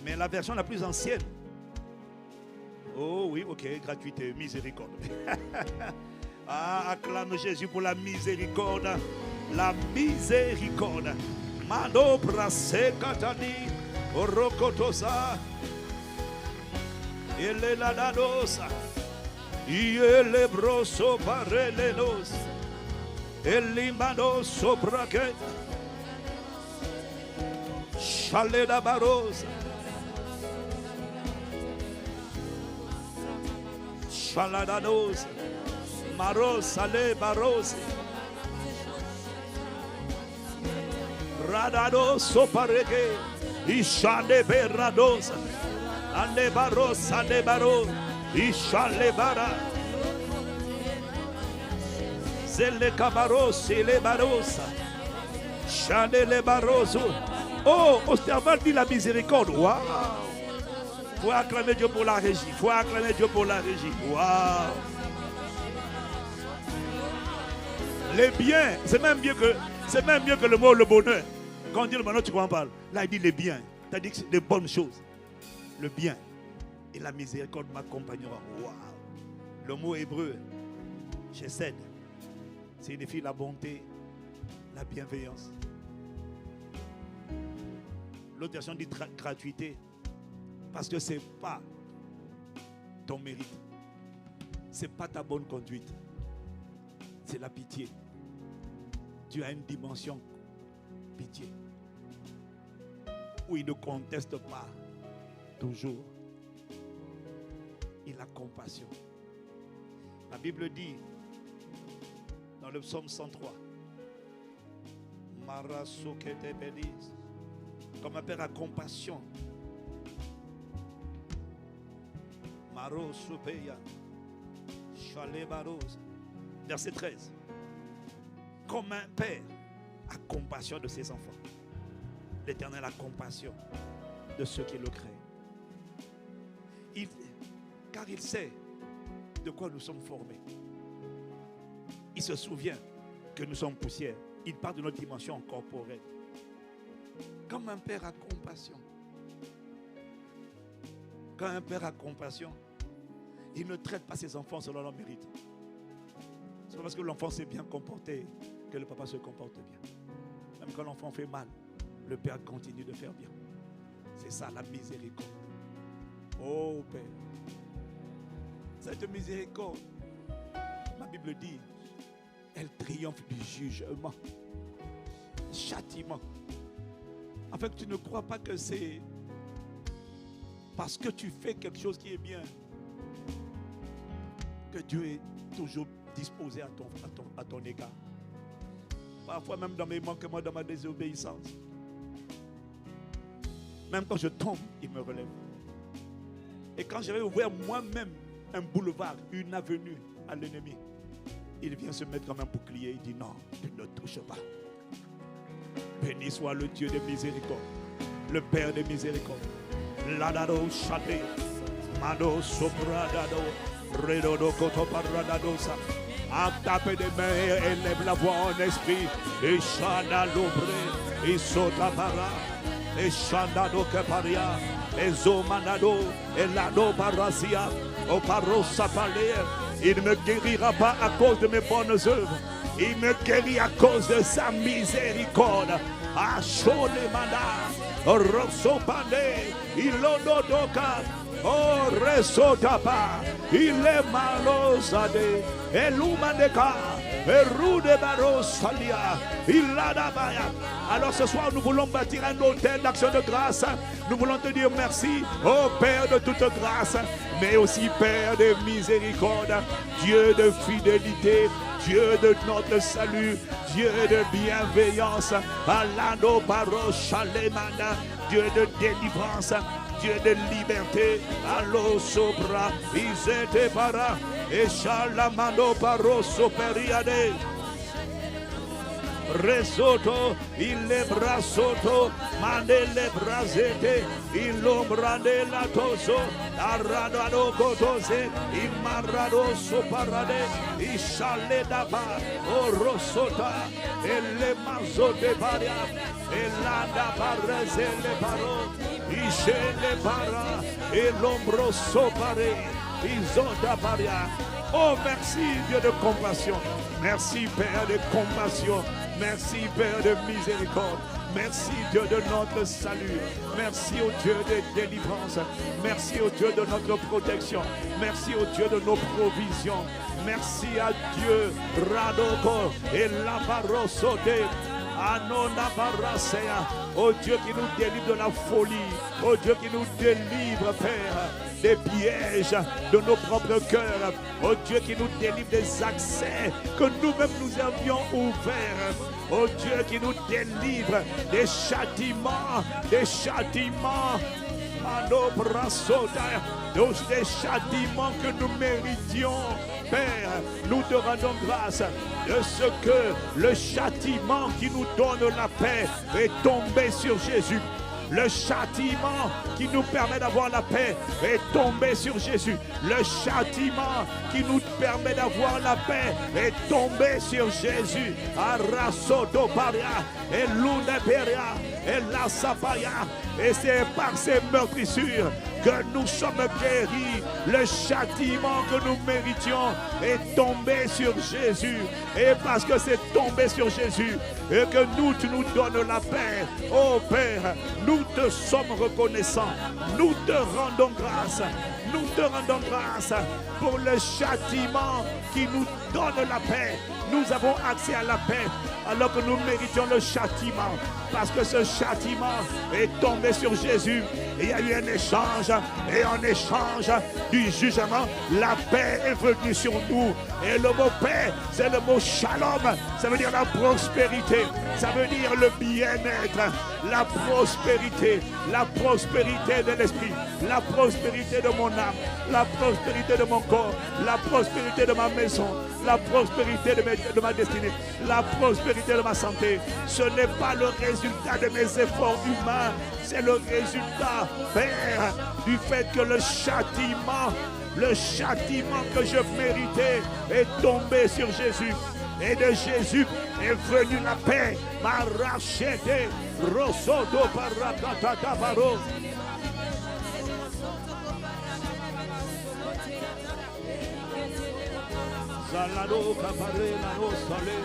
A: Mais la version la plus ancienne, oh oui, ok, gratuité, miséricorde. Ah, acclame Jésus pour la miséricorde. La miséricorde. Mano brase katani, orokotosa, ele la dadosa. Iele broso parelenos, elimano sobrake, chaleda barosa, chaladanos, marosa le barose, radados sopareke, ishade beradosa, ande barosa ande baros. Ishalebara Zele Cabaros et les Barosa Chane les Baroso. Oh, Osterval dit la miséricorde. Waouh! Faut acclamer Dieu pour la régie. Waouh! Les biens, c'est même mieux que le mot le bonheur. Quand on dit le bonheur, tu comprends pas. Là, il dit les biens. C'est-à-dire que c'est des bonnes choses. Le bien. Et la miséricorde m'accompagnera. Wow. Le mot hébreu, chesed, signifie la bonté, la bienveillance. L'autre version dit gratuité, parce que ce n'est pas ton mérite, ce n'est pas ta bonne conduite, c'est la pitié. Dieu a une dimension pitié, où il ne conteste pas toujours. Il a compassion. La Bible dit dans le psaume 103, comme un père a compassion, verset 13, comme un père a compassion de ses enfants, l'Éternel a compassion de ceux qui le créent. Car il sait de quoi nous sommes formés. Il se souvient que nous sommes poussière. Il parle de notre dimension corporelle. Comme un père a compassion. Quand un père a compassion, il ne traite pas ses enfants selon leur mérite. C'est pas parce que l'enfant s'est bien comporté que le papa se comporte bien. Même quand l'enfant fait mal, le père continue de faire bien. C'est ça la miséricorde. Oh Père, cette miséricorde Bible dit, elle triomphe du jugement, châtiment. En fait, tu ne crois pas que c'est parce que tu fais quelque chose qui est bien que Dieu est toujours disposé à ton égard. Parfois même dans mes manquements, dans ma désobéissance. Même quand je tombe, il me relève. Et quand je vais ouvrir moi-même un boulevard, une avenue à l'ennemi, il vient se mettre comme un bouclier. Il dit non, tu ne touches pas. Béni soit le Dieu de miséricorde, le Père de miséricorde. Ladado chate, mado sopradado, redodo cotoparadadosa. À taper des mains et élève la voix en esprit. Et chana l'ombre, et sotapara, et chana do keparia, et zomanado, et lado parasia, au paro sapalé. Il ne me guérira pas à cause de mes bonnes œuvres. Il me guérit à cause de sa miséricorde. Acholemana, Rosopane, Ilododoka, Oh Resotapa, il est malosade, Elumaneka, Erude Barosalia, Iladabaya. Alors ce soir, nous voulons bâtir un hôtel d'action de grâce. Nous voulons te dire merci, ô Père de toute grâce, mais aussi Père de miséricorde, Dieu de fidélité, Dieu de notre salut, Dieu de bienveillance, Alano Baroshalemana, Dieu de délivrance, Dieu de liberté, Allo Sobra, Isete Para, et Shalamano Paroso Periade. Resoto, il le brasoto, mande le brasete, il lombrande la toso, arradano cotose, il marrado soparade, il chale daba, o rosota, e le mazote paria, e la da barreze le paro, il chele para, e l'ombro sopare, il zota paria. Oh merci Dieu de compassion, merci Père de compassion. Merci Père de miséricorde. Merci Dieu de notre salut. Merci au Dieu de délivrance. Merci au Dieu de notre protection. Merci au Dieu de nos provisions. Merci à Dieu. Radoko et la barosote. Anona barasea. Oh Dieu qui nous délivre de la folie. Oh Dieu qui nous délivre, Père, des pièges de nos propres cœurs. Oh Dieu qui nous délivre des accès que nous-mêmes nous avions ouverts. Oh Dieu qui nous délivre des châtiments, des châtiments. Des châtiments que nous méritions. Père, nous te rendons grâce de ce que le châtiment qui nous donne la paix est tombé sur Jésus. Le châtiment qui nous permet d'avoir la paix est tombé sur Jésus. Le châtiment qui nous permet d'avoir la paix est tombé sur Jésus. Arasoto paria, et l'uneperia, et la sapaya. Et c'est par ces meurtrissures que nous sommes guéris. Le châtiment que nous méritions est tombé sur Jésus. Et parce que c'est tombé sur Jésus et que nous, tu nous donnes la paix, oh Père, nous te sommes reconnaissants. Nous te rendons grâce. Nous te rendons grâce pour le châtiment qui nous donne la paix. Nous avons accès à la paix alors que nous méritions le châtiment. Parce que ce châtiment est tombé sur Jésus. Il y a eu un échange. Et en échange du jugement, la paix est venue sur nous. Et le mot paix, c'est le mot shalom. Ça veut dire la prospérité. Ça veut dire le bien-être. La prospérité. La prospérité de l'esprit. La prospérité de mon âme. La prospérité de mon corps. La prospérité de ma maison. La prospérité de ma destinée. La prospérité de ma santé. Ce n'est pas le résultat de mes efforts humains. C'est le résultat, Père, du fait que le châtiment que je méritais est tombé sur Jésus. Et de Jésus est venue la paix. Marachete, rosodo parakata baro. Zalado kapare nano sale.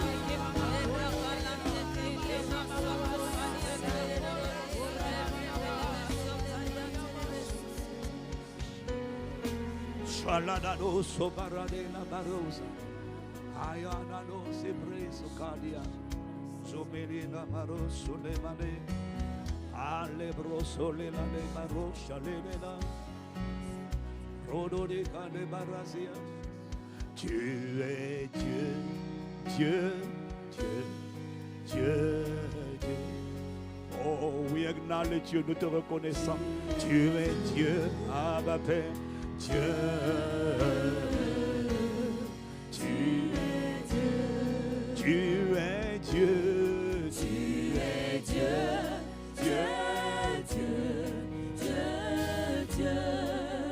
A: Shaladado sobarade la barosa. Ayanano sebre sokadia. Zomelina maro solemane. Alebro solelane maro shalela. Rodo de kane barazia. Tu es Dieu, Dieu, Dieu, Dieu, Dieu. Oh, we acknowledge you, nous te reconnaissons. Tu es Dieu, Abba Père, Dieu. Tu es Dieu, tu es Dieu, tu es Dieu, Dieu, Dieu, Dieu, Dieu.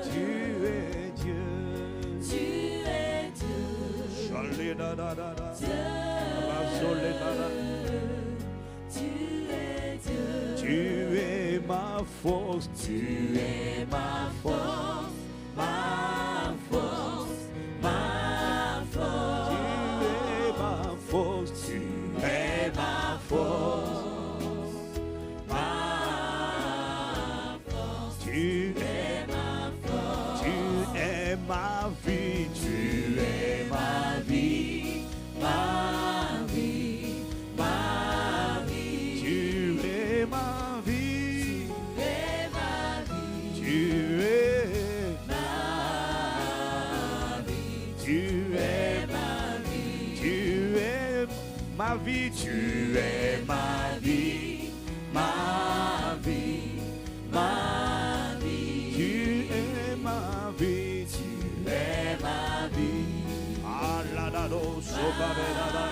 A: Tu es Dieu, tu es Dieu. Chalé da da da da, rasolé da da. Tu es ma force, tu es ma force, ma force, ma force. Tu es ma force, ma force. Tu es ma force, tu es ma vie, tu es ma vie, ma vie, ma vie. Tu es ma vie, tu es ma vie, tu es ma vie, tu es ma vie, tu es ma vie, ma vie, ma vie. Tu es ma vie, tu es ma vie. Ah la la la, so ba la la.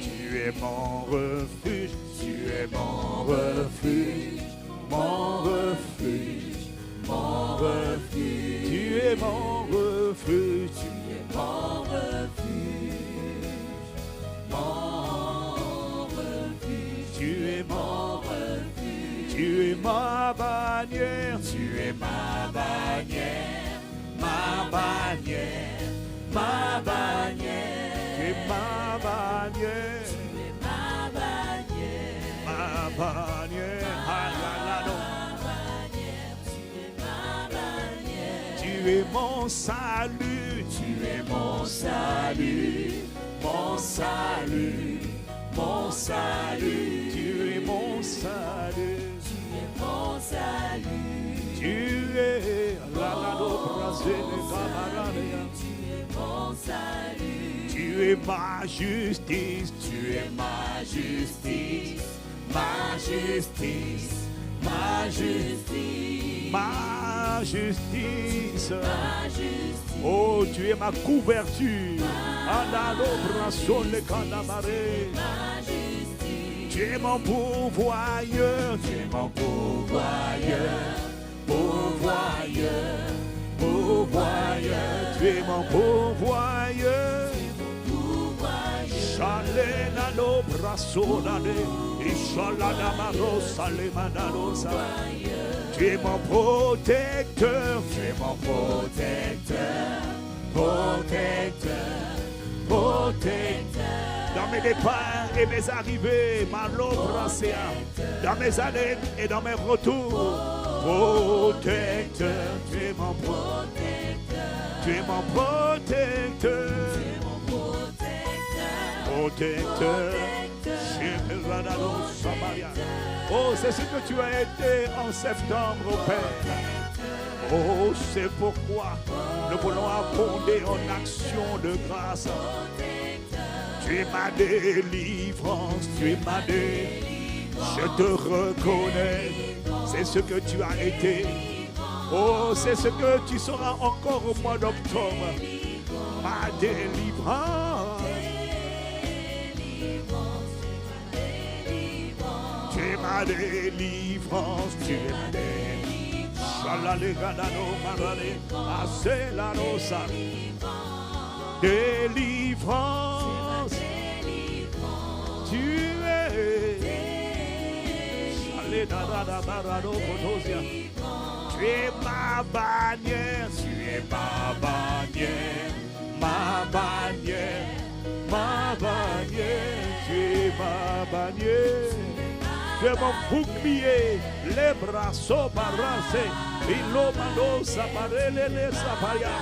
A: Tu es mon refuge, tu es mon refuge, mon refuge, mon refuge. Tu es mon refuge, tu es mon refuge, mon refuge. Tu es mon refuge, tu es ma bannière, tu es ma bannière, ma bannière, ma bannière. Tu es ma bannière. Ma bannière, tu es mon salut, tu es mon salut, mon salut, mon salut. Tu es mon salut, tu es mon salut. Tu es la tu es mon salut. Tu es ma justice, tu es ma justice. Ma justice, ma justice, ma justice, ma justice. Oh, tu es ma couverture. Tu es mon pourvoyeur, tu es mon pourvoyeur, pourvoyeur, pourvoyeur. Tu es mon pourvoyeur. Shalena lo brasonade, Ishalana marosa le manarosa. Tu es mon protecteur, tu es mon protecteur, protecteur, protecteur. Dans mes départs et mes arrivées, ma lobrasea, dans mes allées et dans mes retours, protecteur, tu es mon protecteur, tu es mon protecteur. Protecteur, oh, c'est ce que tu as été en septembre, Père. Oh, c'est pourquoi nous voulons abonder en action de grâce. Tu es ma délivrance, tu es ma délivrance. Je te reconnais, c'est ce que tu as été. Oh, c'est ce que tu seras encore au mois d'octobre. Ma délivrance. Tu es ma délivrance, tu es ma délivrance. Shalalegano marale, aselanosa. Délivrance. Tu es. Shaledada barado potosia. Tu es ma bannière, tu es ma bannière, ma bannière, ma bannière. Tu es ma bannière. Tu es mon bouclier, les bras sont barrassés, il l'omano s'apparele les sapaya.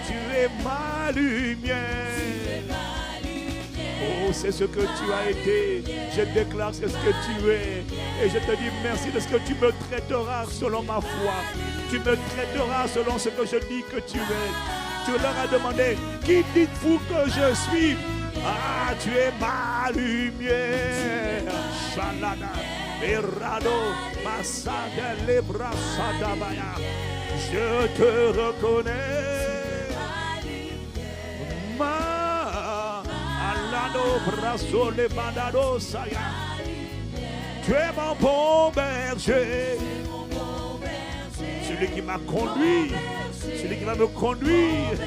A: Tu es ma lumière. Oh, c'est ce que tu as été. Je déclare c'est ce que tu es. Et je te dis merci de ce que tu me traiteras selon ma foi. Tu me traiteras selon ce que je dis que tu es. Tu leur as demandé, qui dites-vous que je suis? Ah, tu es ma lumière. Shalada, Erado, Masada, Lebrasadabaya. Je te reconnais. Ma Alano Brasso le Bandado Saya. Tu es mon bon berger. Celui qui m'a conduit. Celui qui va me conduire,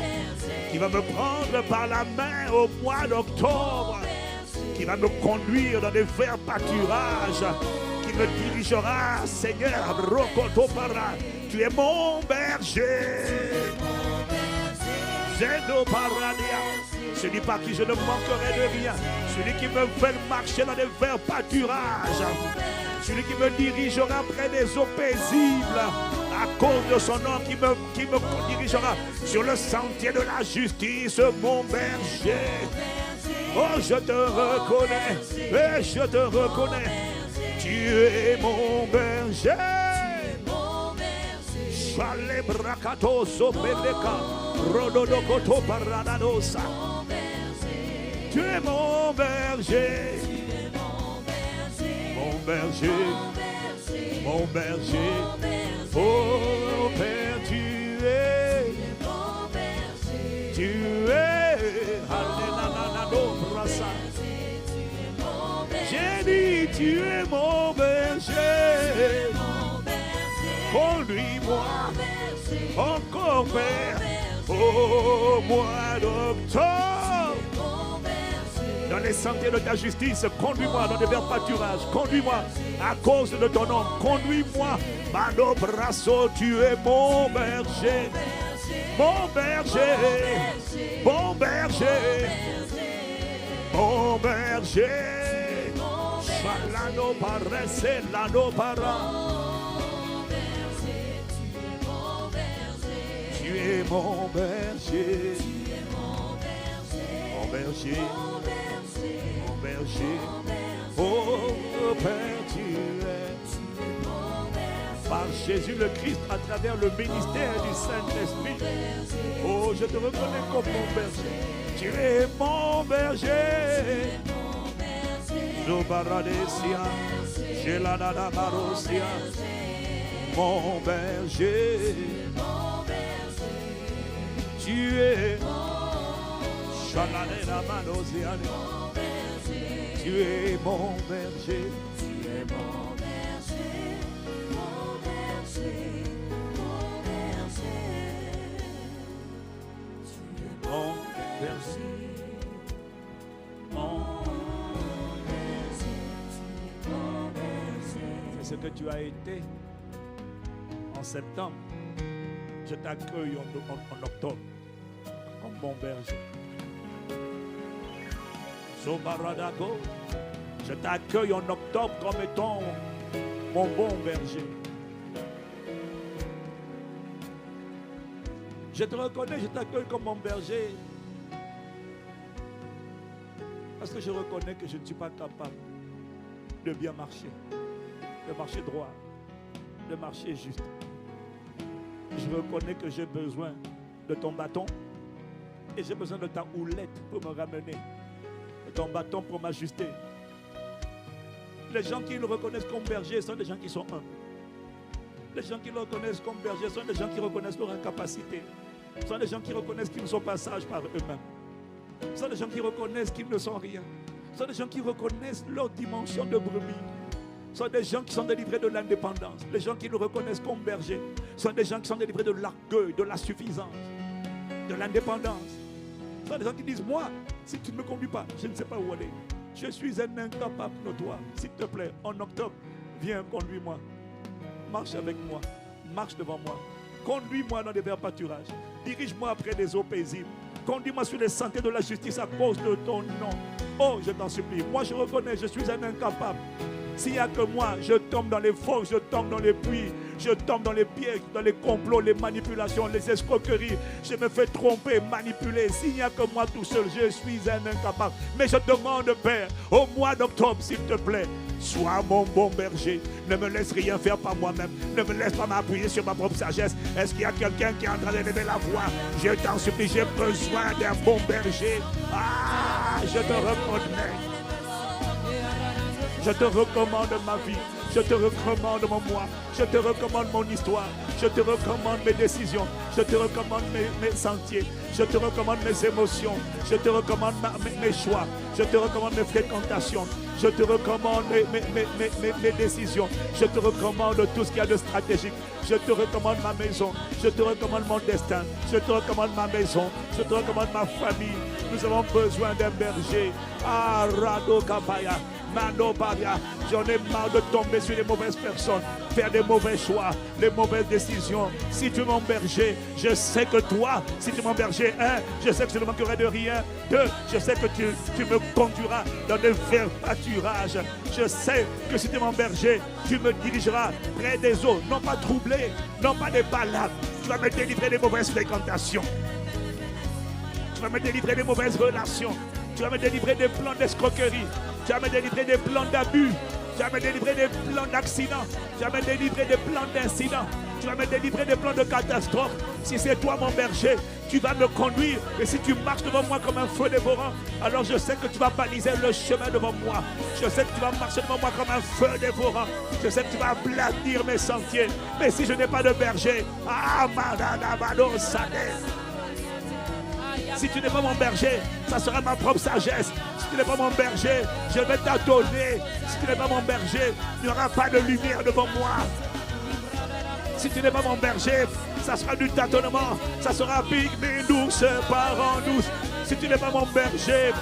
A: qui va me prendre par la main au mois d'octobre, qui va me conduire dans des verts pâturages, qui me dirigera, Seigneur, Rokotopara. Tu es mon berger. Zendo Paradia. Celui par qui je ne manquerai de rien. Celui qui me fait marcher dans des verts pâturages. Celui qui me dirigera près des eaux paisibles. À cause de son nom qui me dirigera sur le sentier de la justice, mon berger. Oh, je te reconnais, et je te reconnais. Tu es mon berger. Chale brakato sopeleka, rododokoto paradadosa. Tu es mon berger. Mon berger. Mon berger. Oh Père, tu es, j'ai dit, tu es mon berger. Conduis-moi encore, Père, au mois d'octobre. Dans les sentiers de ta justice, conduis-moi dans des verts pâturages. Conduis-moi à cause de ton nom. Conduis-moi, Mano Brasso, tu es mon berger. Mon berger. Mon berger. Mon berger. Shalano paresse, lano para. Tu es mon berger. Mon berger. Berger, oh Père, tu es par Jésus le Christ à travers le ministère du Saint-Esprit. Oh, je te reconnais comme mon berger. Tu es mon berger. Zobaradesia, Gelanada Marosia, mon berger. Tu es Shalaneda Manosiane. Tu es mon berger. Tu es mon berger. Mon berger. Mon berger. Tu es mon berger. Mon berger. Mon berger. C'est ce que tu as été en septembre. Je t'accueille en octobre comme mon berger. Sobaradako, je t'accueille en octobre comme étant mon bon berger. Je te reconnais, je t'accueille comme mon berger. Parce que je reconnais que je ne suis pas capable de bien marcher, de marcher droit, de marcher juste. Je reconnais que j'ai besoin de ton bâton et j'ai besoin de ta houlette pour me ramener. Ton bâton pour m'ajuster. Les gens qui le reconnaissent comme berger sont des gens qui sont humbles. Les gens qui le reconnaissent comme berger sont des gens qui reconnaissent leur incapacité. Sont des gens qui reconnaissent qu'ils ne sont pas sages par eux-mêmes. Sont des gens qui reconnaissent qu'ils ne sont rien. Sont des gens qui reconnaissent leur dimension de brebis. Sont des gens qui sont délivrés de l'indépendance. Les gens qui le reconnaissent comme berger sont des gens qui sont délivrés de l'orgueil, de la suffisance, de l'indépendance. Ce sont des gens qui disent, moi, si tu ne me conduis pas, je ne sais pas où aller. Je suis un incapable notoire. S'il te plaît, en octobre, viens, conduis-moi. Marche avec moi. Marche devant moi. Conduis-moi dans des verts pâturages. Dirige-moi près des eaux paisibles. Conduis-moi sur les sentiers de la justice à cause de ton nom. Oh, je t'en supplie. Moi, je reconnais, je suis un incapable. S'il n'y a que moi, je tombe dans les fours, je tombe dans les puits. Je tombe dans les pièges, dans les complots, les manipulations, les escroqueries. Je me fais tromper, manipuler. S'il n'y a que moi tout seul, je suis un incapable. Mais je demande, Père, au mois d'octobre, s'il te plaît, sois mon bon berger. Ne me laisse rien faire par moi-même. Ne me laisse pas m'appuyer sur ma propre sagesse. Est-ce qu'il y a quelqu'un qui est en train d'élever la voix? Je t'en supplie, j'ai besoin d'un bon berger. Ah, je te reconnais. Je te recommande ma vie. Je te recommande mon moi. Je te recommande mon histoire. Je te recommande mes décisions. Je te recommande mes sentiers. Je te recommande mes émotions. Je te recommande mes choix. Je te recommande mes fréquentations. Je te recommande mes décisions. Je te recommande tout ce qu'il y a de stratégique. Je te recommande ma maison. Je te recommande mon destin. Je te recommande ma maison. Je te recommande ma famille. Nous avons besoin d'un berger. Ah, Rado Kapaya. Mano Baria, j'en ai marre de tomber sur les mauvaises personnes, faire des mauvais choix, les mauvaises décisions. Si tu es mon berger, je sais que toi, si tu es mon berger, je sais que je ne manquerai de rien. 2, je sais que tu me conduiras dans de verts pâturages. Je sais que si tu es mon berger, tu me dirigeras près des eaux, non pas troublées, non pas des balades. Tu vas me délivrer des mauvaises fréquentations. Tu vas me délivrer des mauvaises relations. Tu vas me délivrer des plans d'escroquerie. Tu vas me délivrer des plans d'abus. Tu vas me délivrer des plans d'accidents. Tu vas me délivrer des plans d'incidents. Tu vas me délivrer des plans de catastrophe. Si c'est toi mon berger, tu vas me conduire. Et si tu marches devant moi comme un feu dévorant, alors je sais que tu vas baliser le chemin devant moi. Je sais que tu vas marcher devant moi comme un feu dévorant. Je sais que tu vas aplatir mes sentiers. Mais si je n'ai pas de berger, si tu n'es pas mon berger, ça sera ma propre sagesse. Si tu n'es pas mon berger, je vais t'adonner. Si tu n'es pas mon berger, il n'y aura pas de lumière devant moi. Si tu n'es pas mon berger, ça sera du tâtonnement. Ça sera big, mais douce, parent douce. Si tu n'es pas mon berger,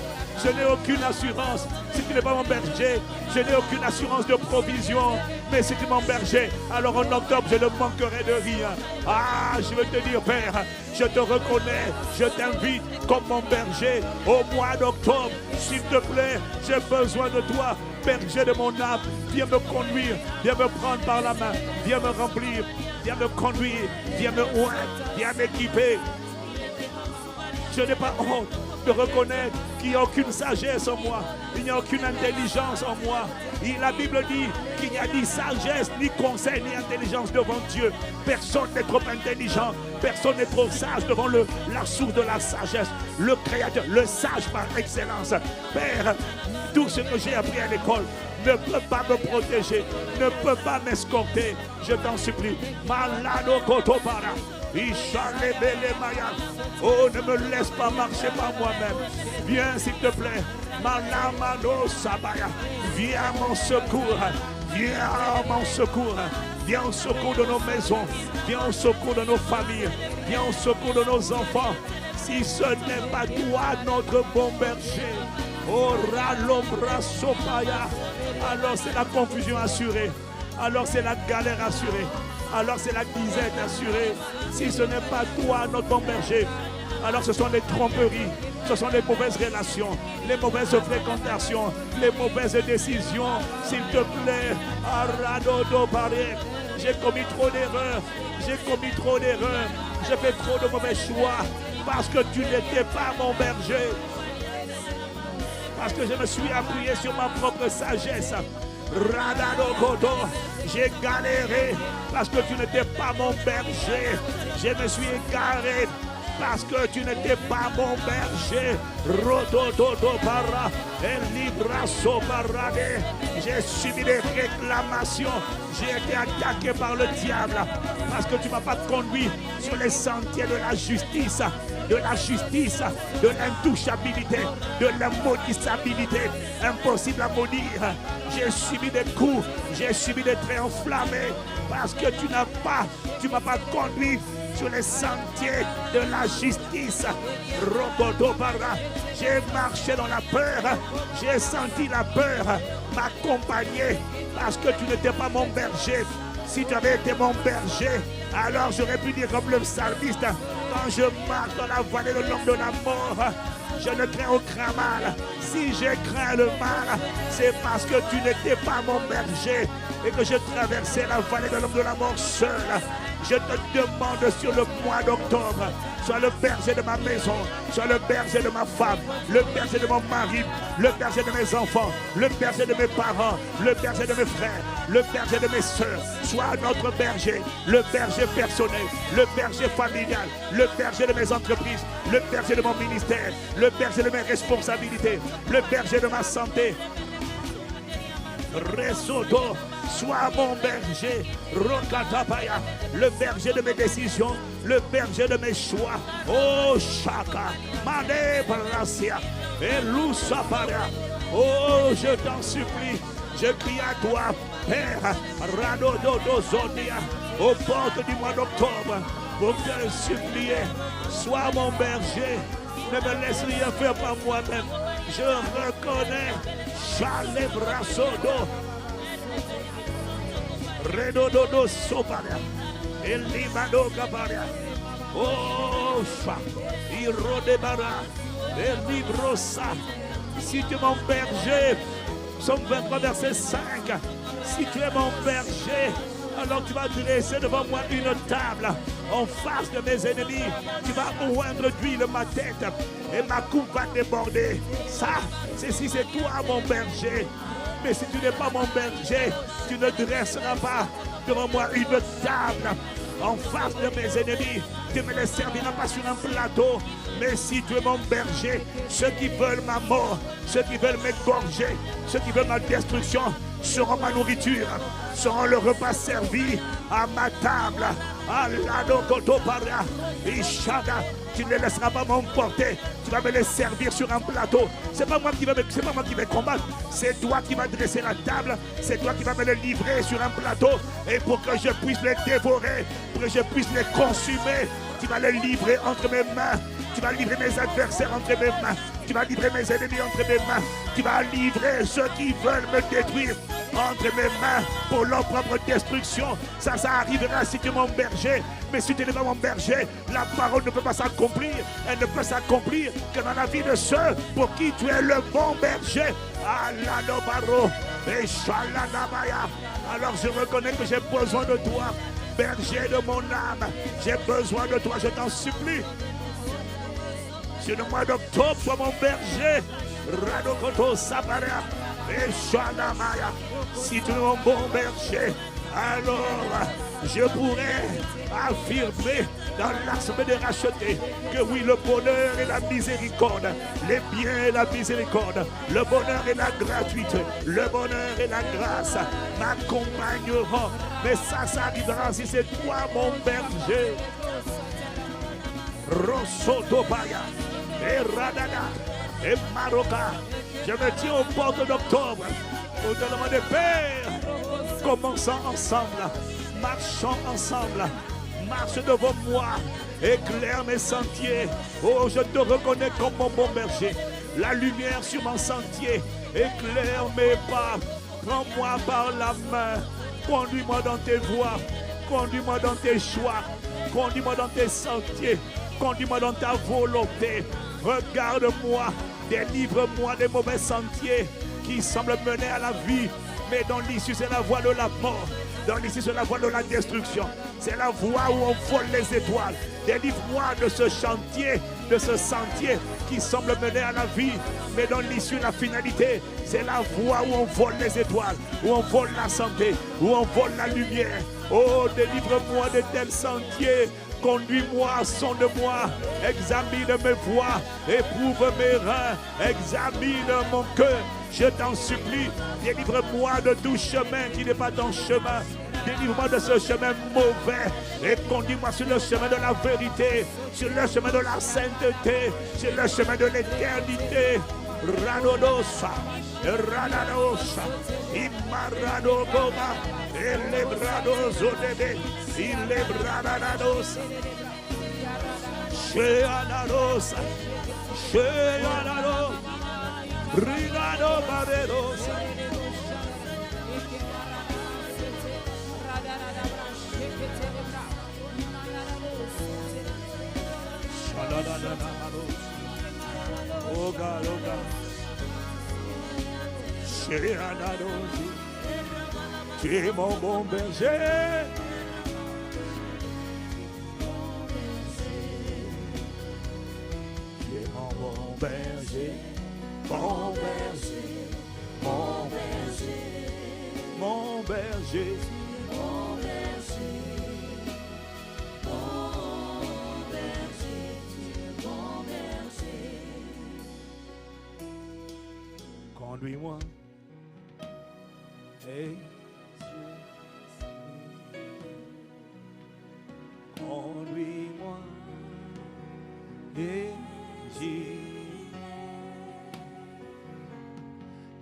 A: je n'ai aucune assurance. Si tu n'es pas mon berger, je n'ai aucune assurance de provision. Mais si tu es mon berger, alors en octobre, je ne manquerai de rien. Ah, je veux te dire, Père, je te reconnais, je t'invite comme mon berger au mois d'octobre. S'il te plaît, j'ai besoin de toi, berger de mon âme. Viens me conduire, viens me prendre par la main, viens me remplir, viens me conduire, viens me oindre, viens m'équiper. Je n'ai pas honte de reconnaître qu'il n'y a aucune sagesse en moi, il n'y a aucune intelligence en moi. Et la Bible dit qu'il n'y a ni sagesse, ni conseil, ni intelligence devant Dieu. Personne n'est trop intelligent, personne n'est trop sage devant la source de la sagesse, le Créateur, le sage par excellence. Père, tout ce que j'ai appris à l'école ne peut pas me protéger, ne peut pas m'escorter. Je t'en supplie. Malado Kotopara. Oh, ne me laisse pas marcher par moi-même. Viens, s'il te plaît. Malamano Sabaya. Viens à mon secours. Viens à mon secours. Viens au secours de nos maisons. Viens au secours de nos familles. Viens au secours de nos enfants. Si ce n'est pas toi, notre bon berger. Oh, Ralombra Sopaya. Alors c'est la confusion assurée. Alors c'est la galère assurée. Alors c'est la disette assurée. Si ce n'est pas toi, notre bon berger, alors ce sont les tromperies, ce sont les mauvaises relations, les mauvaises fréquentations, les mauvaises décisions. S'il te plaît, Aradodo Paré, j'ai commis trop d'erreurs, j'ai fait trop de mauvais choix, parce que tu n'étais pas mon berger, parce que je me suis appuyé sur ma propre sagesse. Radado Koto, j'ai galéré parce que tu n'étais pas mon berger. Je me suis égaré parce que tu n'étais pas mon berger. Rotototo para, el libraso parade. J'ai subi des réclamations. J'ai été attaqué par le diable parce que tu ne m'as pas conduit sur les sentiers de la justice. De l'intouchabilité, de l'immaudissabilité, impossible à maudire. J'ai subi des coups, j'ai subi des traits enflammés parce que tu m'as pas conduit sur les sentiers de la justice. Robotobara, j'ai marché dans la peur, j'ai senti la peur m'accompagner parce que tu n'étais pas mon berger. Si tu avais été mon berger, alors j'aurais pu dire comme le psalmiste, Quand je marche dans la vallée de l'ombre de la mort, je ne crains aucun mal. Si j'ai craint le mal, c'est parce que tu n'étais pas mon berger et que je traversais la vallée de l'ombre de la mort seul. Je te demande sur le mois d'octobre, sois le berger de ma maison, sois le berger de ma femme, le berger de mon mari, le berger de mes enfants, le berger de mes parents, le berger de mes frères, le berger de mes soeurs. Sois notre berger, le berger personnel, le berger familial, le berger de mes entreprises, le berger de mon ministère, le berger de mes responsabilités, le berger de ma santé. Resoto, sois mon berger, Rokatapaya, le berger de mes décisions, le berger de mes choix. Oh Shaka, Mane Brasia, Elusaparia. Oh, je t'en supplie, je crie à toi, Père, Radododo Zodia, aux portes du mois d'octobre, pour te supplier, sois mon berger, ne me laisse rien faire par moi-même. Je reconnais, Chale Brasodo, Redododo Soparia, Elimado Caparia, oh Cha, Irodebara, Elibrosa. Si tu es mon berger, Psaume 23, verset 5, si tu es mon berger, alors tu vas dresser devant moi une table en face de mes ennemis. Tu vas oindre d'huile ma tête et ma coupe va déborder. Ça, c'est si c'est toi mon berger. Mais si tu n'es pas mon berger, tu ne dresseras pas devant moi une table en face de mes ennemis. Tu ne me les serviras pas sur un plateau. Mais si tu es mon berger, ceux qui veulent ma mort, ceux qui veulent m'égorger, ceux qui veulent ma destruction, seront ma nourriture, seront le repas servi à ma table. Tu ne les laisseras pas m'emporter. Tu vas me les servir sur un plateau. C'est pas moi qui vais combattre. C'est toi qui vas dresser la table. C'est toi qui vas me les livrer sur un plateau. Et pour que je puisse les dévorer, pour que je puisse les consumer, tu vas les livrer entre mes mains. Tu vas livrer mes adversaires entre mes mains. Tu vas livrer mes ennemis entre mes mains. Tu vas livrer ceux qui veulent me détruire entre mes mains pour leur propre destruction. Ça arrivera si tu es mon berger. Mais si tu n'es pas mon berger, la parole ne peut pas s'accomplir. Elle ne peut s'accomplir que dans la vie de ceux pour qui tu es le bon berger. Alors je reconnais que j'ai besoin de toi, berger de mon âme. J'ai besoin de toi, je t'en supplie. Sur le mois d'octobre, sois mon berger. Radokoto Saparia et Shalamaya. Si tu es mon bon berger, alors je pourrais affirmer dans l'assemblée des rachetés que oui, le bonheur et la miséricorde, les biens et la miséricorde, le bonheur et la gratuité, le bonheur et la grâce m'accompagneront. Mais ça arrivera si c'est toi mon berger. Rosotopaya et Radada et Maroka. Je me tiens aux portes d'octobre pour te demander, Père, commençons ensemble, marchons ensemble, marche devant moi, éclaire mes sentiers. Oh, je te reconnais comme mon bon berger. La lumière sur mon sentier, éclaire mes pas, prends-moi par la main, conduis-moi dans tes voies, conduis-moi dans tes choix, conduis-moi dans tes sentiers, conduis-moi dans ta volonté. Regarde-moi, délivre-moi des mauvais sentiers qui semblent mener à la vie, mais dont l'issue c'est la voie de la mort, dont l'issue c'est la voie de la destruction, c'est la voie où on vole les étoiles. Délivre-moi de ce chantier, de ce sentier qui semble mener à la vie, mais dont l'issue, la finalité, c'est la voie où on vole les étoiles, où on vole la santé, où on vole la lumière. Oh, délivre-moi de tels sentiers. Conduis-moi, sonde-moi, examine mes voies, éprouve mes reins, examine mon cœur. Je t'en supplie, délivre-moi de tout chemin qui n'est pas ton chemin. Délivre-moi de ce chemin mauvais et conduis-moi sur le chemin de la vérité, sur le chemin de la sainteté, sur le chemin de l'éternité. Ranodosa, Ranadosa, Imaradogoma, Elebradozo, Ilebradadosa, Sheanadosa, Sheanado, Rinado Baredosa. Oh God, oh God. Tu es mon bon berger. Tu es mon bon berger. Mon berger. Mon berger. Mon berger. Mon berger. Mon berger. Mon berger. Conduis-moi. Hey. Conduis-moi et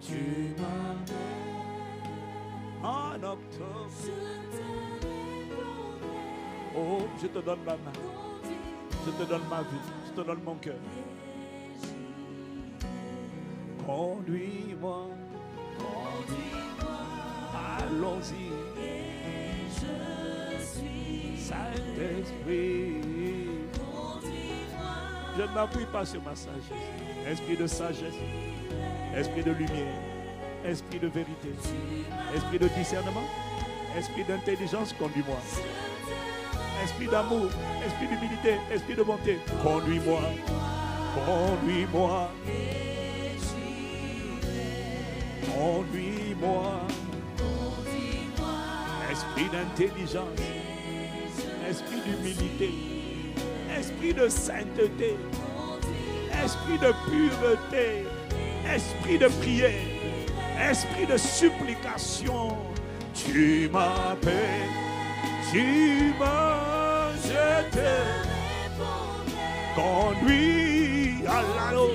A: tu m'appelles en octobre. Oh, je te donne ma main, je te donne ma vie, je te donne mon cœur. Conduis-moi, conduis-moi, allons-y. Saint-Esprit, je ne m'appuie pas sur ma sagesse. Esprit de sagesse, esprit de lumière, esprit de vérité, esprit de discernement, esprit d'intelligence, conduis-moi. Esprit d'amour, esprit d'humilité, esprit de bonté, conduis-moi, conduis-moi, conduis-moi. Esprit d'intelligence, esprit d'humilité, esprit de sainteté, esprit de pureté, esprit de prière, esprit de supplication. Tu m'appelles, tu m'as jeté, conduis à l'anneau,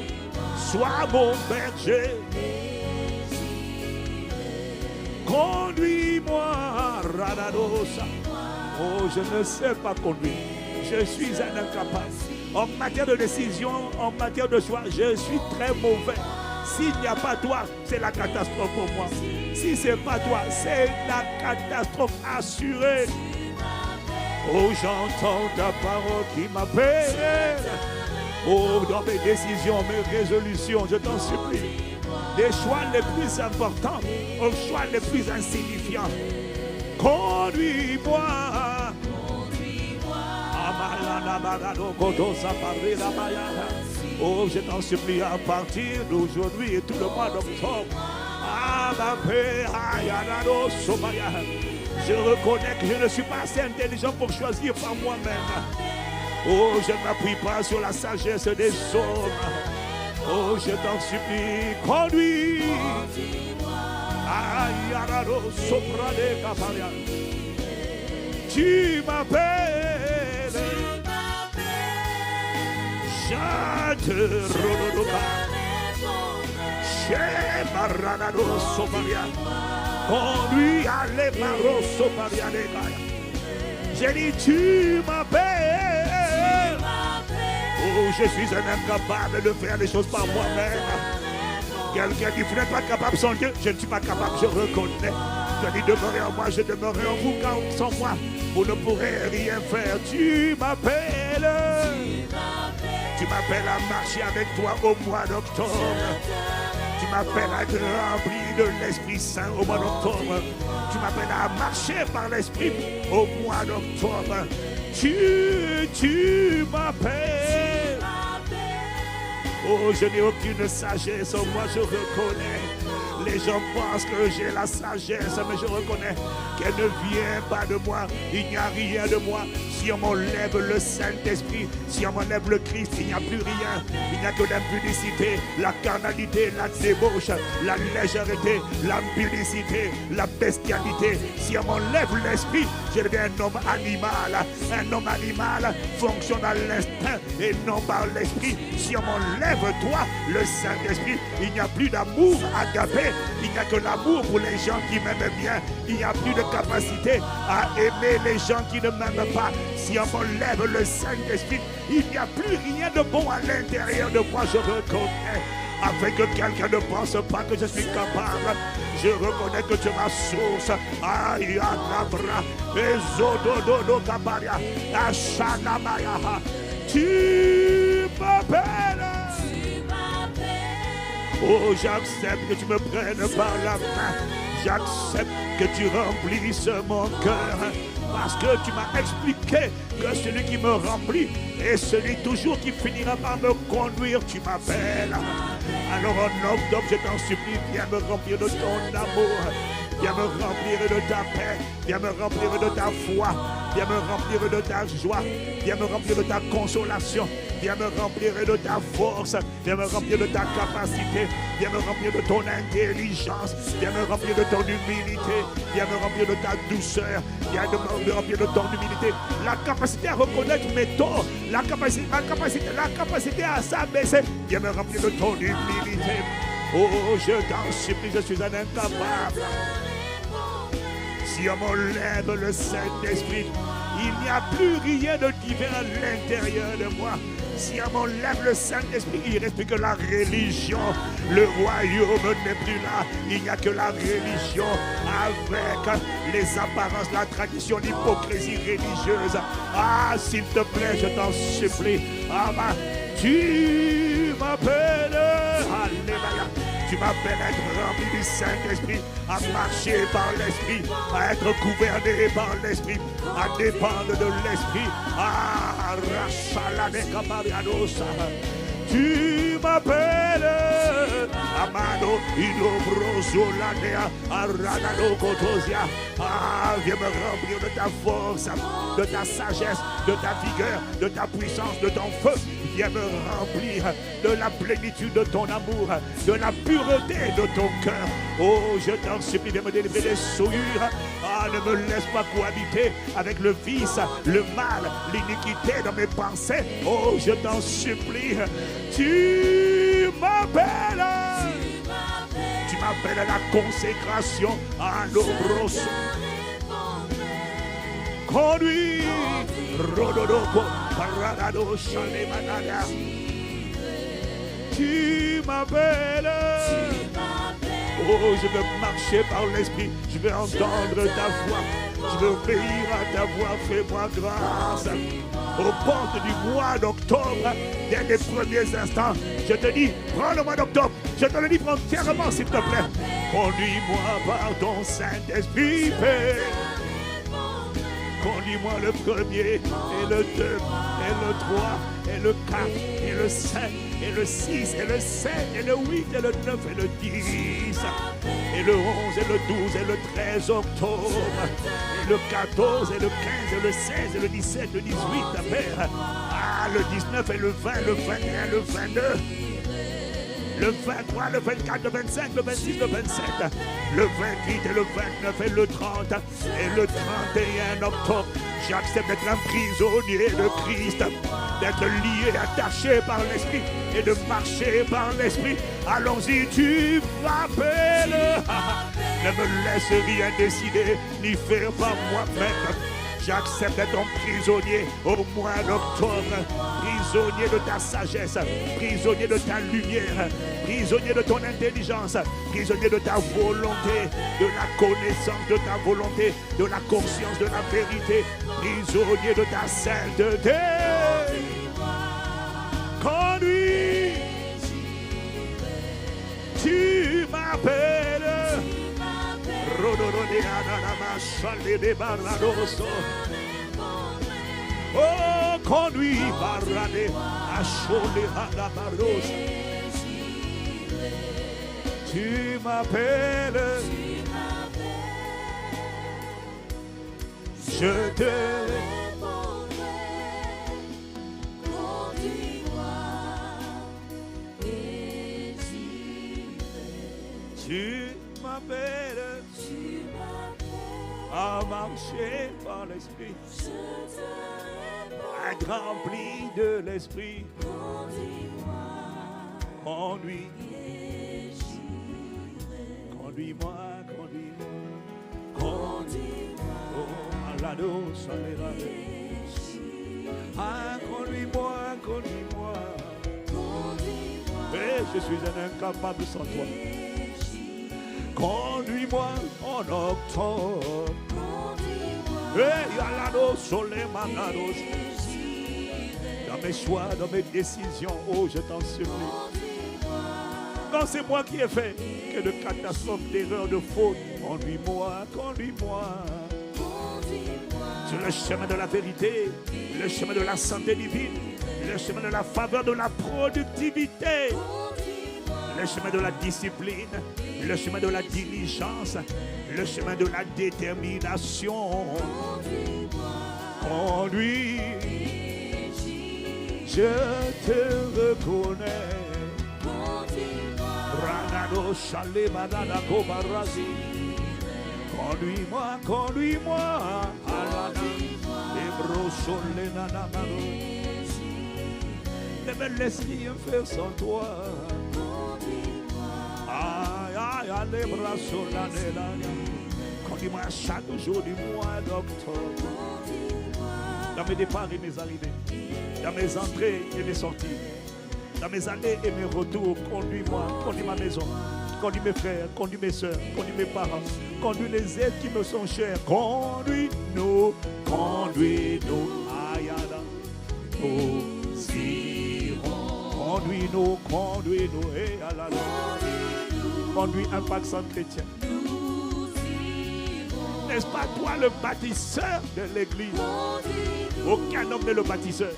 A: sois mon berger. Conduis-moi, Radadosa. Oh, je ne sais pas conduire. Je suis un incapable. En matière de décision, en matière de choix, je suis très mauvais. S'il n'y a pas toi, c'est la catastrophe pour moi. Si ce n'est pas toi, c'est la catastrophe assurée. Oh, j'entends ta parole qui m'appelle. Oh, dans mes décisions, mes résolutions, je t'en supplie. Des choix les plus importants aux choix les plus insignifiants. Conduis-moi. Oh, je t'en supplie à partir d'aujourd'hui et tout le mois d'octobre. Je reconnais que je ne suis pas assez intelligent pour choisir par moi-même. Oh, je ne m'appuie pas sur la sagesse des hommes. Oh, je t'en supplie, conduis. Tu m'appelles. Je te redonne. Chez Maranado Somalia. Conduis à l'Emaro Somalia. J'ai dit, tu m'appelles. Oh, je suis un incapable de faire les choses par moi-même. Quelqu'un dit, vous n'êtes pas capable sans Dieu. Je ne suis pas capable, je reconnais. Je dis, demeurez en moi, je demeurerai en vous, car sans moi, vous ne pourrez rien faire. Tu m'appelles. Tu m'appelles à marcher avec toi au mois d'octobre. Tu m'appelles à être rempli de l'Esprit Saint au mois d'octobre. Tu m'appelles à marcher par l'Esprit au mois d'octobre. Tu m'appelles. Oh, je n'ai aucune sagesse. Moi, je reconnais. Les gens pensent que j'ai la sagesse, mais je reconnais qu'elle ne vient pas de moi. Il n'y a rien de moi. Si on m'enlève le Saint-Esprit, si on m'enlève le Christ, il n'y a plus rien. Il n'y a que l'impudicité, la carnalité, la débauche, la légèreté, l'impudicité, la bestialité. Si on m'enlève l'esprit, je deviens un homme animal. Un homme animal fonctionne à l'instinct et non par l'esprit. Si on m'enlève toi, le Saint-Esprit, il n'y a plus d'amour agapé. Il n'y a que l'amour pour les gens qui m'aiment bien. Il n'y a plus de capacité à aimer les gens qui ne m'aiment pas. Si on m'enlève le Saint-Esprit, il n'y a plus rien de bon à l'intérieur de moi, je reconnais. Afin que quelqu'un ne pense pas que je suis capable, je reconnais que tu es ma source. Tu Oh, j'accepte que tu me prennes par la main. J'accepte que tu remplisses mon cœur. Parce que tu m'as expliqué que celui qui me remplit est celui toujours qui finira par me conduire. Tu m'appelles. Alors en octobre, je t'en supplie, viens me remplir de ton amour. Viens me remplir de ta paix. Viens me remplir de ta foi. Viens me remplir de ta joie. Viens me remplir de ta consolation. Viens me remplir de ta force. Viens me remplir de ta capacité. Viens me remplir de ton intelligence. Viens me remplir de ton humilité. Viens me remplir de ta douceur. Viens me remplir de ton humilité. La capacité à reconnaître mes torts. La capacité à s'abaisser. Viens me remplir de ton humilité. Oh, je t'en supplie, je suis un incapable. Si on m'enlève le Saint-Esprit, il n'y a plus rien de divin à l'intérieur de moi. Si on m'enlève le Saint-Esprit, il ne reste plus que la religion. Le royaume n'est plus là. Il n'y a que la religion avec les apparences, la tradition, l'hypocrisie religieuse. Ah, s'il te plaît, je t'en supplie. Ah, tu m'appelles. Alléluia. Tu m'appelles à être rempli du Saint-Esprit, à marcher par l'Esprit, à être gouverné par l'Esprit, à dépendre de l'Esprit. Ah, tu m'appelles Amado, Inobroso, Lanea, Aranado, Kotosia. Ah, viens me remplir de ta force, de ta sagesse, de ta vigueur, de ta puissance, de ton feu. Viens me remplir de la plénitude de ton amour, de la pureté de ton cœur. Oh, je t'en supplie, viens me délivrer des souillures. Ah, ne me laisse pas cohabiter avec le vice, le mal, l'iniquité dans mes pensées. Oh, je t'en supplie, tu m'appelles. Tu m'appelles à la consécration, à l'obros. Conduis, Rododoko, Paradado, Chalemanada. Tu m'appelles. Oh, je veux marcher par l'Esprit. Je veux entendre ta voix. Je veux obéir à ta voix. Fais-moi grâce. Aux portes du mois d'octobre, dès les premiers instants, je te dis, prends le mois d'octobre. Je te le dis entièrement, s'il te plaît. Conduis-moi par ton Saint-Esprit, Père. Conduis-moi le 1er et le 2 et le 3 et le 4 et le 5 et le 6 et le 7 et le 8 et le 9 et le 10 et le 11 et le 12 et le 13 octobre et le 14 et le 15 et le 16 et le 17 et le 18, Père. Ah, le 19 et le 20, le 21, le 22. Le 23, le 24, le 25, le 26, le 27, le 28 et le 29 et le 30 et le 31 octobre. J'accepte d'être un prisonnier de Christ, d'être lié, attaché par l'Esprit et de marcher par l'Esprit. Allons-y, tu m'appelles. Ne me laisse rien décider ni faire par moi-même. J'accepte d'être ton prisonnier au mois d'octobre, prisonnier de ta sagesse, prisonnier de ta lumière, prisonnier de ton intelligence, prisonnier de ta volonté, de la connaissance de ta volonté, de la conscience de la vérité, prisonnier de ta sainteté. Conduis, tu m'appelles. Oh, conduis Barade à Chole à la Barose. Tu m'appelles. Je te tu m'appelles. À marcher par l'Esprit, à être rempli de l'Esprit. Conduis, conduis-moi, conduis-moi, conduis-moi. Oh, la douce, ah, conduis-moi, conduis-moi. Et je suis un incapable sans toi. Conduis-moi en octobre. Dans mes choix, dans mes décisions, oh, je t'en supplie. quand c'est moi qui ai fait, que de catastrophes, d'erreurs, de fautes, conduis-moi, conduis-moi. Sur le chemin de la vérité, le chemin de la santé divine, le chemin de la faveur, de la productivité, le chemin de la discipline, le chemin de la diligence, le chemin de la détermination. Conduis, je te reconnais. Ranado Shale Madana Kobarazi. Conduis-moi, conduis-moi. Alana Ebro Shole Nanamaro. Ne me laisse rien faire sans toi. Aïe, aïe, aïe, Ebra Shole. Conduis-moi chaque jour du mois d'octobre. Dans mes départs et mes arrivées, dans mes entrées et mes sorties, dans mes allées et mes retours, conduis-moi, conduis ma maison, conduis mes frères, conduis mes soeurs, conduis mes parents, conduis les êtres qui me sont chers, conduis-nous, conduis-nous, Ayada, nous irons, conduis-nous, conduis-nous, et alala, conduis un Paxan chrétien. N'est-ce pas toi le bâtisseur de l'église? Aucun homme n'est le bâtisseur.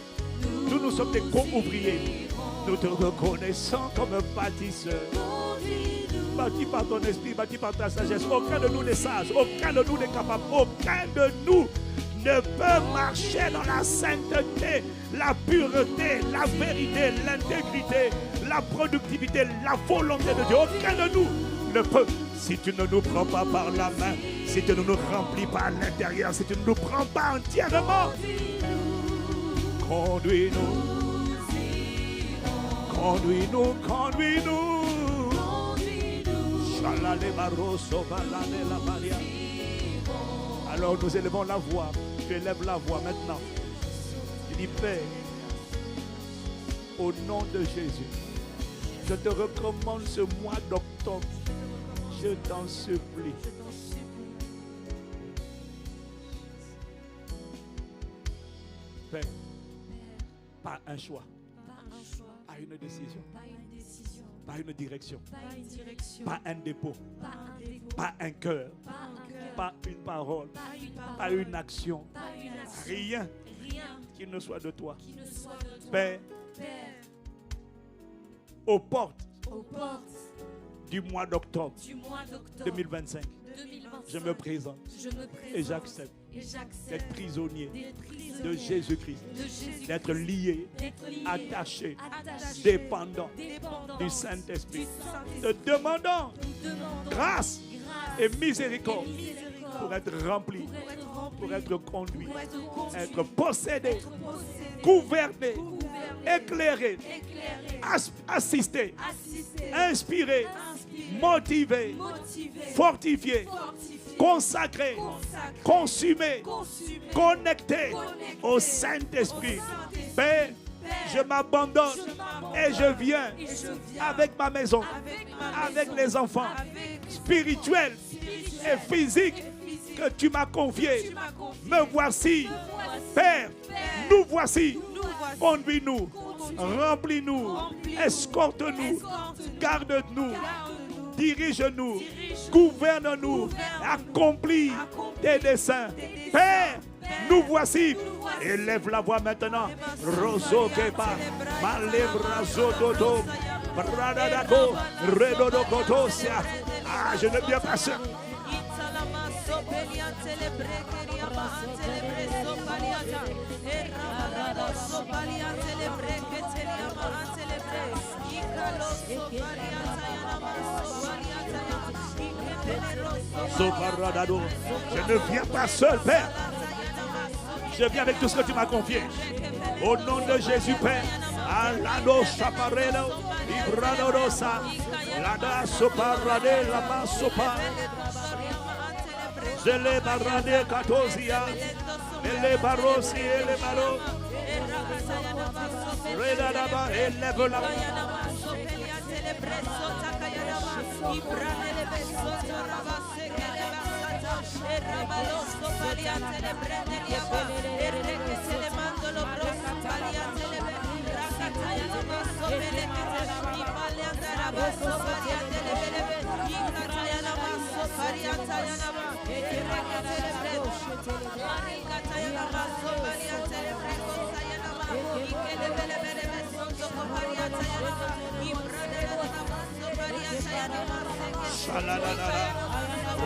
A: Nous sommes des co-ouvriers. Nous te reconnaissons comme bâtisseur. Bâti par ton esprit, bâti par ta sagesse. Aucun de nous n'est sage, aucun de nous n'est capable, aucun de nous ne peut marcher dans la sainteté, la pureté, la vérité, l'intégrité, la productivité, la volonté de Dieu. Aucun de nous ne peut. Si tu ne nous prends pas par la main, si tu ne nous remplis pas à l'intérieur, si tu ne nous prends pas entièrement, conduis-nous, conduis-nous, conduis-nous. Alors nous élevons la voix. Tu élèves la voix maintenant. Tu dis, Père, au nom de Jésus, je te recommande ce mois d'octobre. Je t'en supplie. Père, pas un choix, pas une décision, pas une direction, pas un dépôt, pas un cœur, pas une parole, pas une action, rien qui ne soit de toi. Père, aux portes du mois d'octobre 2025, je me présente et j'accepte d'être prisonnier de Jésus-Christ, d'être lié, attaché, dépendant du Saint-Esprit. Te demandant grâce et miséricorde pour être rempli, pour être conduit, être possédé, gouverné, éclairé, assisté, inspiré, motivé, fortifié, consacré, consumé, connecté au Saint-Esprit. Père, je m'abandonne et je viens avec ma maison, avec les enfants spirituels et physiques que tu m'as confiés. Me voici, Père, nous voici. Conduis-nous, remplis-nous, escorte-nous, garde-nous, dirige-nous, gouverne-nous, accomplis tes desseins. Père, nous voici. Élève la voix maintenant. Roso Keba, Malebrazo Dodo, Bradadako, Redodo Kotosia. Ah, je ne viens pas seul. Je ne viens pas seul, Père. Je viens avec tout ce que tu m'as confié. Au nom de Jésus, Père. Alado Chaparelo, Ibradorosa, Lada Soparade, Lama Sopa, Zele Barade Katosia, Ele Barosi, Ele Baro, Redadaba, Ele Bola.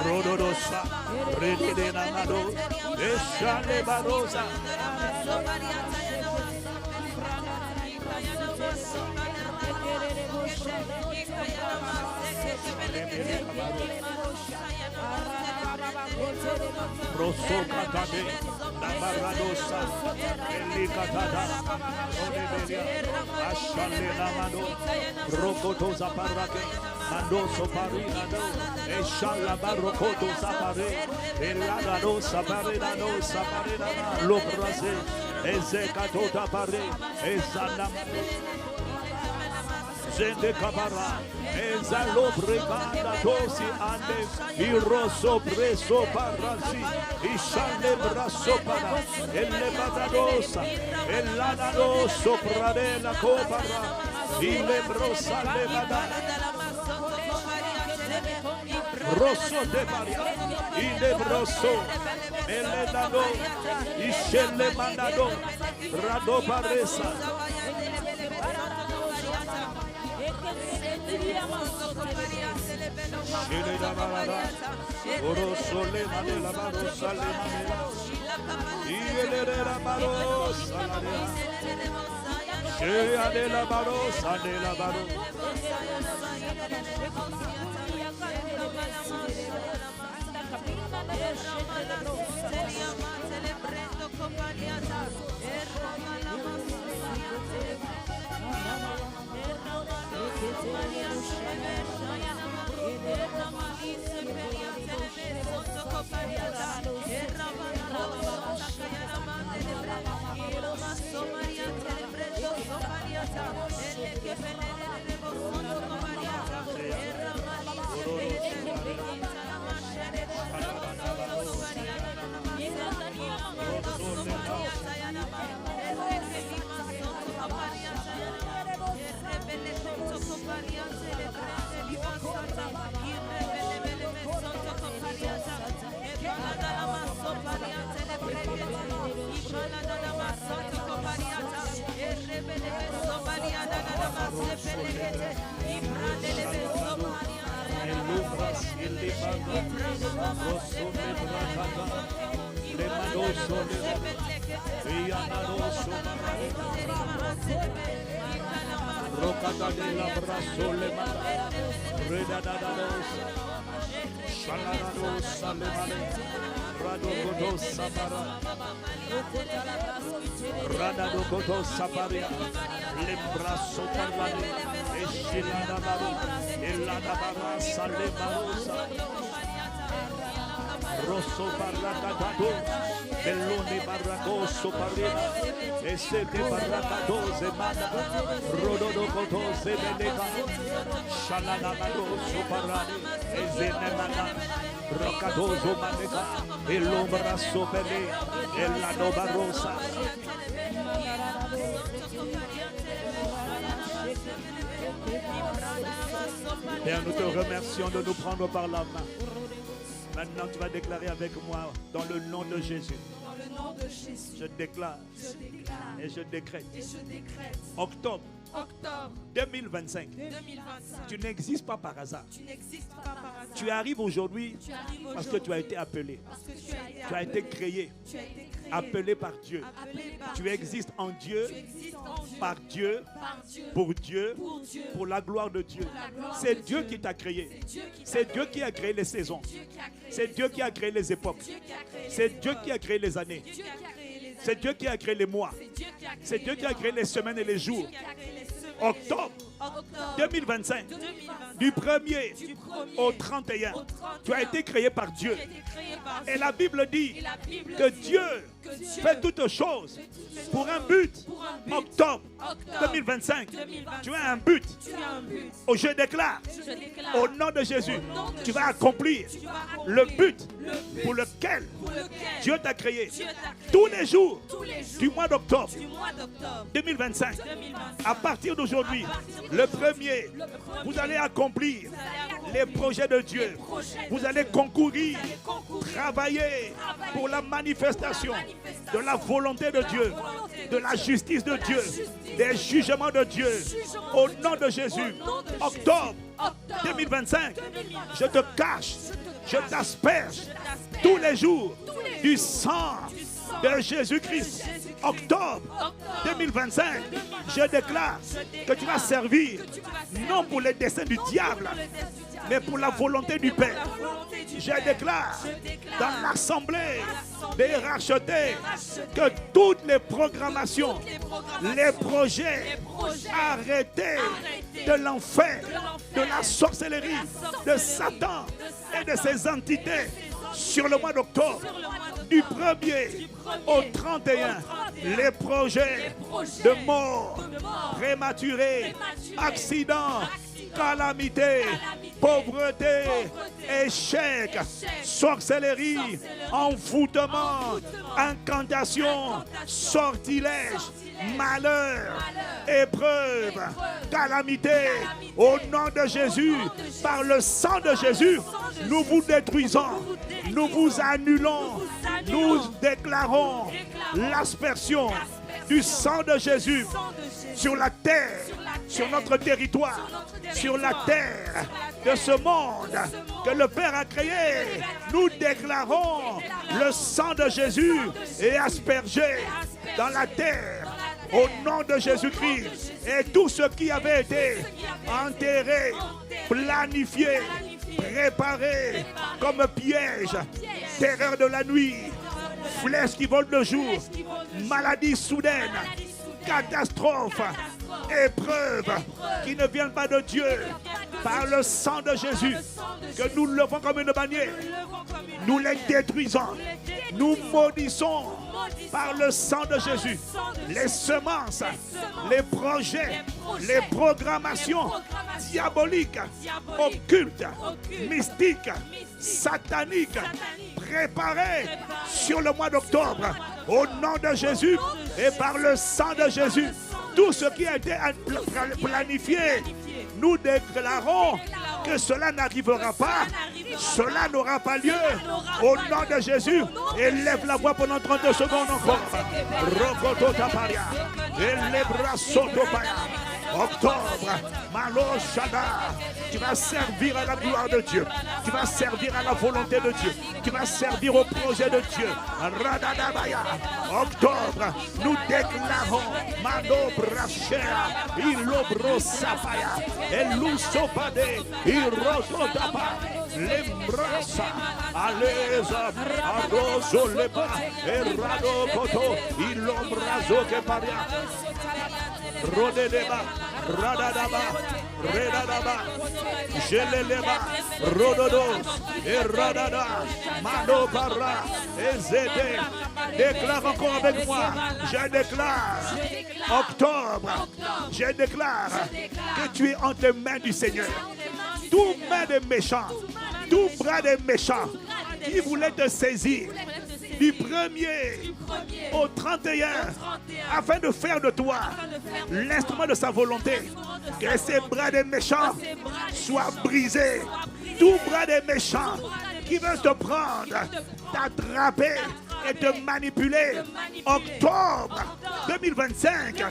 A: Rododosa, Redena Mado, Eshale Barosa. Prosocatade, la Baradosa, Elicatada, Odebelia, Ashale Lamado, Rocotosa Parake, Mandoso Parinado, Eshala Barrocoto Sapare, Elagado Saparinado, Saparina, Loprase, Ezecatota Pare, Ezanam. Zende Cabara, Ezalo Breganda Dosi Ande, Iroso Preso Parasi, Ishande Braso Para, Elevadadosa, Elanadoso Pradela Copara, Ilebrosa Levada, Rosso de Maria, Ilebroso, Elenado, Ishele Mandado, Rado Paresa. Oro sole manela baro sale manela. Ielera baro salea. Shea de la baro sale la baro. Rocata de la brasole manda, redadados, shalarados, salemane, radogodos sapara, radadogodos saparia, lembraso parlane, eshilada baru, elada barra salemarosa, rosso barracatado, bellone barracoso parina, esete barracadoze manda, rododocotoze belega, shalanamadoso parani, ezenemana, rocadoso manega, e l'ombrasso belle, e la nova rosa. Père, nous te remercions de nous prendre par la main. Maintenant, tu vas déclarer avec moi dans le nom de Jésus. Je déclare et je décrète. Octobre 2025. Tu n'existes pas par hasard. Tu arrives aujourd'hui parce que tu as été appelé. Tu as été créé. Appelé par Dieu. Tu existes en Dieu, par Dieu, pour la gloire de Dieu. C'est Dieu qui t'a créé. C'est Dieu qui a créé les saisons. C'est Dieu qui a créé les époques. C'est Dieu qui a créé les années. C'est Dieu qui a créé les mois. C'est Dieu qui a créé les semaines et les jours. Octobre 2025, du 1er au 31, tu as été créé par Dieu. Et la Bible dit que Dieu fait toutes choses pour un but. Octobre 2025, tu as un but. Je déclare, au nom de Jésus, tu vas accomplir le but pour lequel Dieu t'a créé. Tous les jours du mois d'octobre 2025, à partir d'aujourd'hui, Le premier, vous allez accomplir les projets de Dieu. Vous allez concourir, travailler pour la manifestation de la volonté de Dieu, de la justice de Dieu, des jugements de Dieu. Au nom de Jésus, octobre 2025, je te cache, je t'asperge tous les jours du sang de Jésus-Christ. Octobre 2025, je déclare que tu vas servir non pour les desseins du diable, mais pour la volonté du Père. Je déclare dans l'assemblée des rachetés que toutes les programmations, les projets arrêtés de l'enfer, de la sorcellerie, de Satan et de ses entités sur le mois d'octobre, du 1er au 31, les projets de mort prématurée, accidents, calamité, pauvreté, échec, sorcellerie, envoûtement, incantation, sortilège, malheur, épreuve, calamité, au nom de Jésus, par le sang de Jésus, nous vous détruisons, nous vous annulons, nous déclarons l'aspersion du sang de Jésus sur la terre, sur notre territoire, sur la terre de ce monde que le Père a créé. Nous déclarons le sang de Jésus est aspergé dans la terre au nom de Jésus-Christ. Et tout ce qui avait été enterré, planifié, préparé comme piège, terreur de la nuit, flèches qui volent de jour, maladie soudaine, catastrophe, épreuve qui ne viennent pas de Dieu, par le sang de Jésus, que nous levons comme une bannière, nous les détruisons, nous maudissons par le sang de Jésus les semences, les projets, les programmations diaboliques, occultes, mystiques, sataniques, préparées sur le mois d'octobre. Au nom de Jésus et par le sang de Jésus, tout ce qui a été planifié, nous déclarons que cela n'arrivera pas, cela n'aura pas lieu. Au nom de Jésus, élève la voix pendant 32 secondes encore. Rokoto Taparia, Elebra Sotopaya. Octobre, Malo Shada, tu vas servir à la gloire de Dieu, tu vas servir à la volonté de Dieu, tu vas servir au projet de Dieu. Radadabaya. Octobre, nous déclarons Mano Brachea, Ilobro Sapaya, Elusopade, Irototapa, Lembrasa, Aleza, Arosoleba, Erado Koto, Ilombrazo Keparia. Rodedeba, Radadaba, Redadaba, Geleleba, Rododos, Eradada, Manopara, Ezede. Déclare encore avec moi. Je déclare, octobre, je déclare que tu es entre les mains du Seigneur. Tout main des méchants, tout bras des méchants qui voulaient te saisir du 1er au 31 afin de faire de toi l'instrument de sa volonté, que ces bras des méchants soient brisés. Tout bras des méchants qui veulent te prendre, t'attraper et te manipuler. Octobre 2025,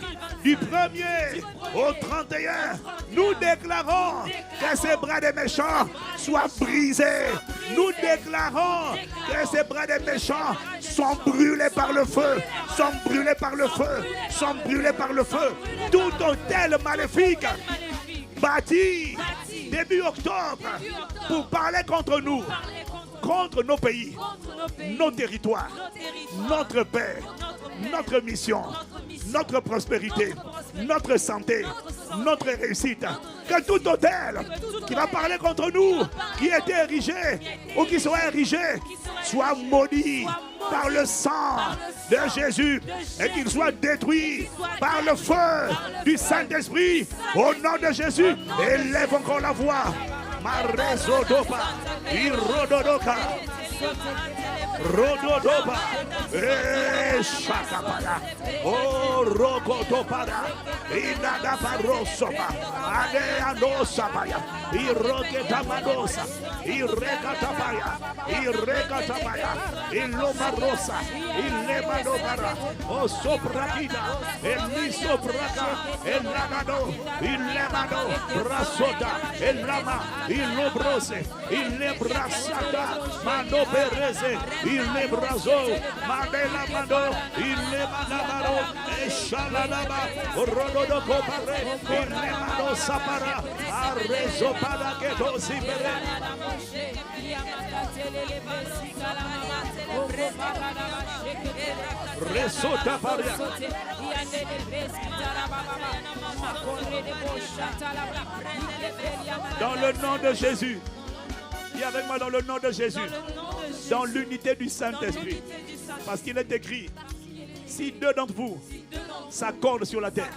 A: du 1er au 31, nous déclarons que ces bras des méchants soient brisés. Nous déclarons que ces bras des méchants sont brûlés par le feu, sont brûlés par le feu, sont brûlés par le feu. Tout hôtel maléfique bâti début octobre pour parler contre nous, contre nos pays, nos territoires, notre paix, notre mission, notre prospérité, notre santé, notre réussite. Que tout hôtel qui va parler contre nous, qui a été érigé ou qui sera érigé, soit maudit par le sang de Jésus et qu'il soit détruit par le feu du Saint-Esprit. Au nom de Jésus, élève encore la voix. Marezodopa, Irododoka. Rododoba. Shakapaya. Oh, Rokotopada. Inada Parosoba. Adeanosabaya. Iroketamadosa. Irekatabaya. Irekatabaya. Ilomarosa. Ilemanobara. Oh, Soprakida. Elisobraka. Elagado. Ilemado. Brasota. Elama. Ilobrose. Ilebrasata. Mando Pereze. Ilebrazo. Mandela Mando. Ilemanabaro. Eshalanaba. Rododo Copare. Ilemano Sapara. Arrezo para que dos y Resota paria. Dans le nom de Jésus. Dis avec moi dans le nom de Jésus. Dans l'unité du Saint-Esprit. Parce qu'il est écrit, si deux d'entre vous s'accordent sur la terre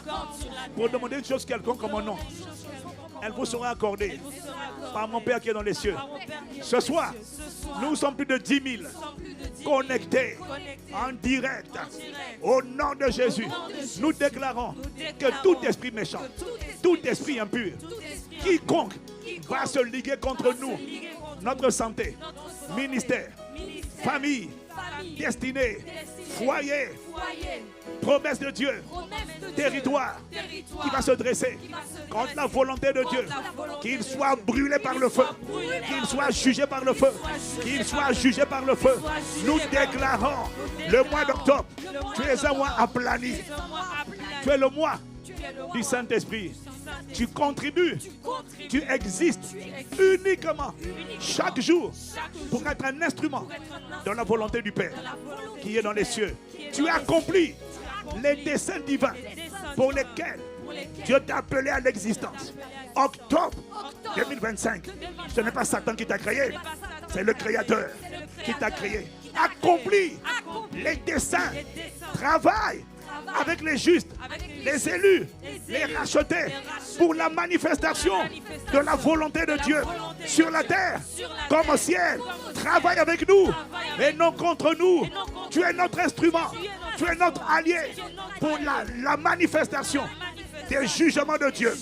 A: pour demander une chose quelconque en mon nom, elle vous sera accordée par mon Père qui est dans les cieux. Ce soir, nous sommes plus de 10 000 connectés en direct. Au nom de Jésus, nous déclarons que tout esprit méchant, tout esprit impur, quiconque va se liguer contre nous, notre santé, ministère, famille, destinée, foyer, promesse de Dieu, territoire qui va se dresser contre la volonté de Dieu, qu'il soit brûlé par le feu, qu'il soit jugé par le feu, qu'il soit jugé par le feu. Nous déclarons le mois d'octobre, tu es un mois aplani, tu es le mois du Saint-Esprit. Tu contribues, tu existes uniquement chaque jour pour être un instrument dans la volonté du Père qui est dans les cieux. Tu accomplis les desseins divins pour lesquels Dieu t'a appelé à l'existence. Octobre 2025, ce n'est pas Satan qui t'a créé, c'est le Créateur qui t'a créé. Accomplis les desseins, travaille avec les justes, les élus, les rachetés, pour la manifestation de la volonté de Dieu sur la terre comme au ciel. Travaille avec nous et non contre nous. Tu es notre instrument, tu es notre allié pour la manifestation des jugements de Dieu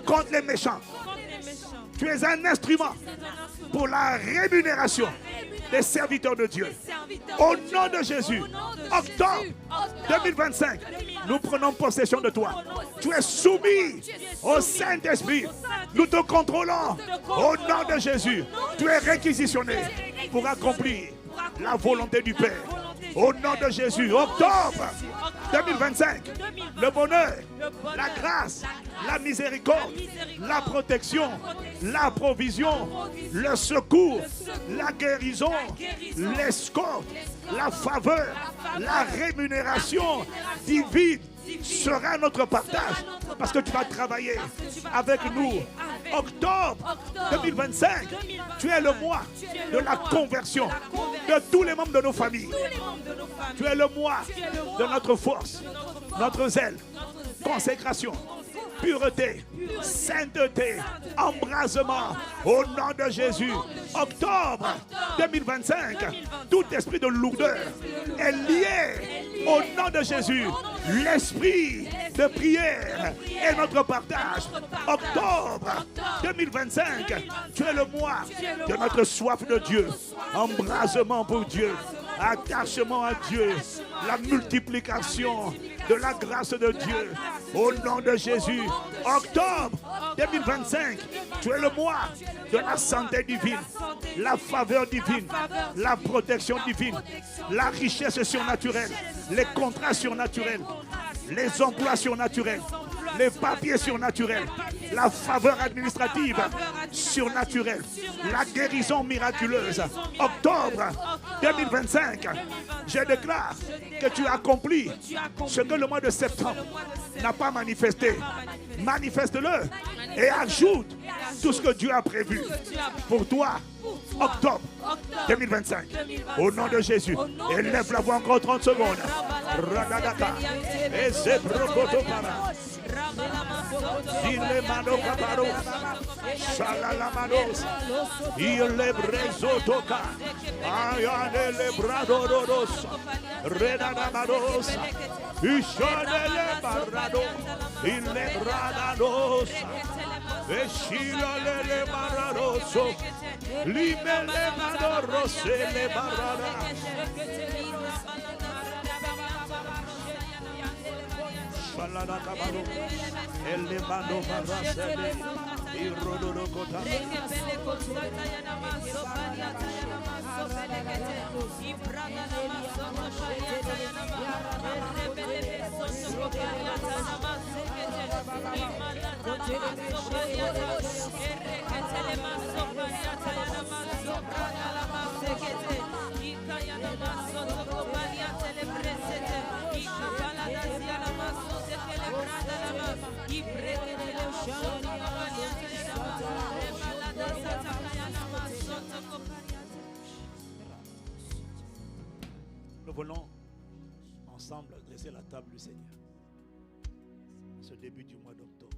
A: contre les méchants. Tu es un instrument pour la rémunération des serviteurs de Dieu. Au nom de Jésus, octobre 2025, nous prenons possession de toi. Tu es soumis au Saint-Esprit. Nous te contrôlons. Au nom de Jésus, tu es réquisitionné pour accomplir la volonté du Père. Au nom de Jésus, octobre 2025, le bonheur, la grâce, la miséricorde, la protection, la provision, le secours, la guérison, l'escorte, la faveur, la rémunération divine sera notre partage parce que tu vas travailler avec nous. Octobre 2025, tu es le mois de la conversion de tous les membres de nos familles. Tu es le mois de notre force, notre zèle, consécration, pureté, sainteté, embrasement. Au nom de Jésus, octobre 2025, tout esprit de lourdeur est lié au nom de Jésus. L'esprit de prière est notre partage. Octobre 2025, tu es le mois de notre soif de Dieu. Embrasement pour Dieu, attachement à Dieu, la multiplication de la grâce de Dieu. Au nom de Jésus, octobre 2025, tu es le mois de la santé divine, la faveur divine, la protection divine, la richesse surnaturelle, les contrats surnaturels, les emplois surnaturels, les papiers surnaturels, la faveur administrative surnaturelle, la guérison miraculeuse. Octobre 2025, je déclare que tu accomplis ce que le mois de septembre n'a pas manifesté. Manifeste-le et ajoute tout ce que Dieu a prévu pour toi. Octobre 2025, au nom de Jésus, élève la voix encore 30 secondes. Radadaka, et c'est Brokotopara. Zile mano cabaros. Shalala manos. Il brezo toca. Ayane le brado rodos. Renana manos. Ishane barado. Il le bradados. Eshila le baradoso. Limele madorose le barada. Shalala cabaro. Elle mando barasele. Irodo kota. Nous voulons ensemble dresser la table du Seigneur. Ce début du mois d'octobre.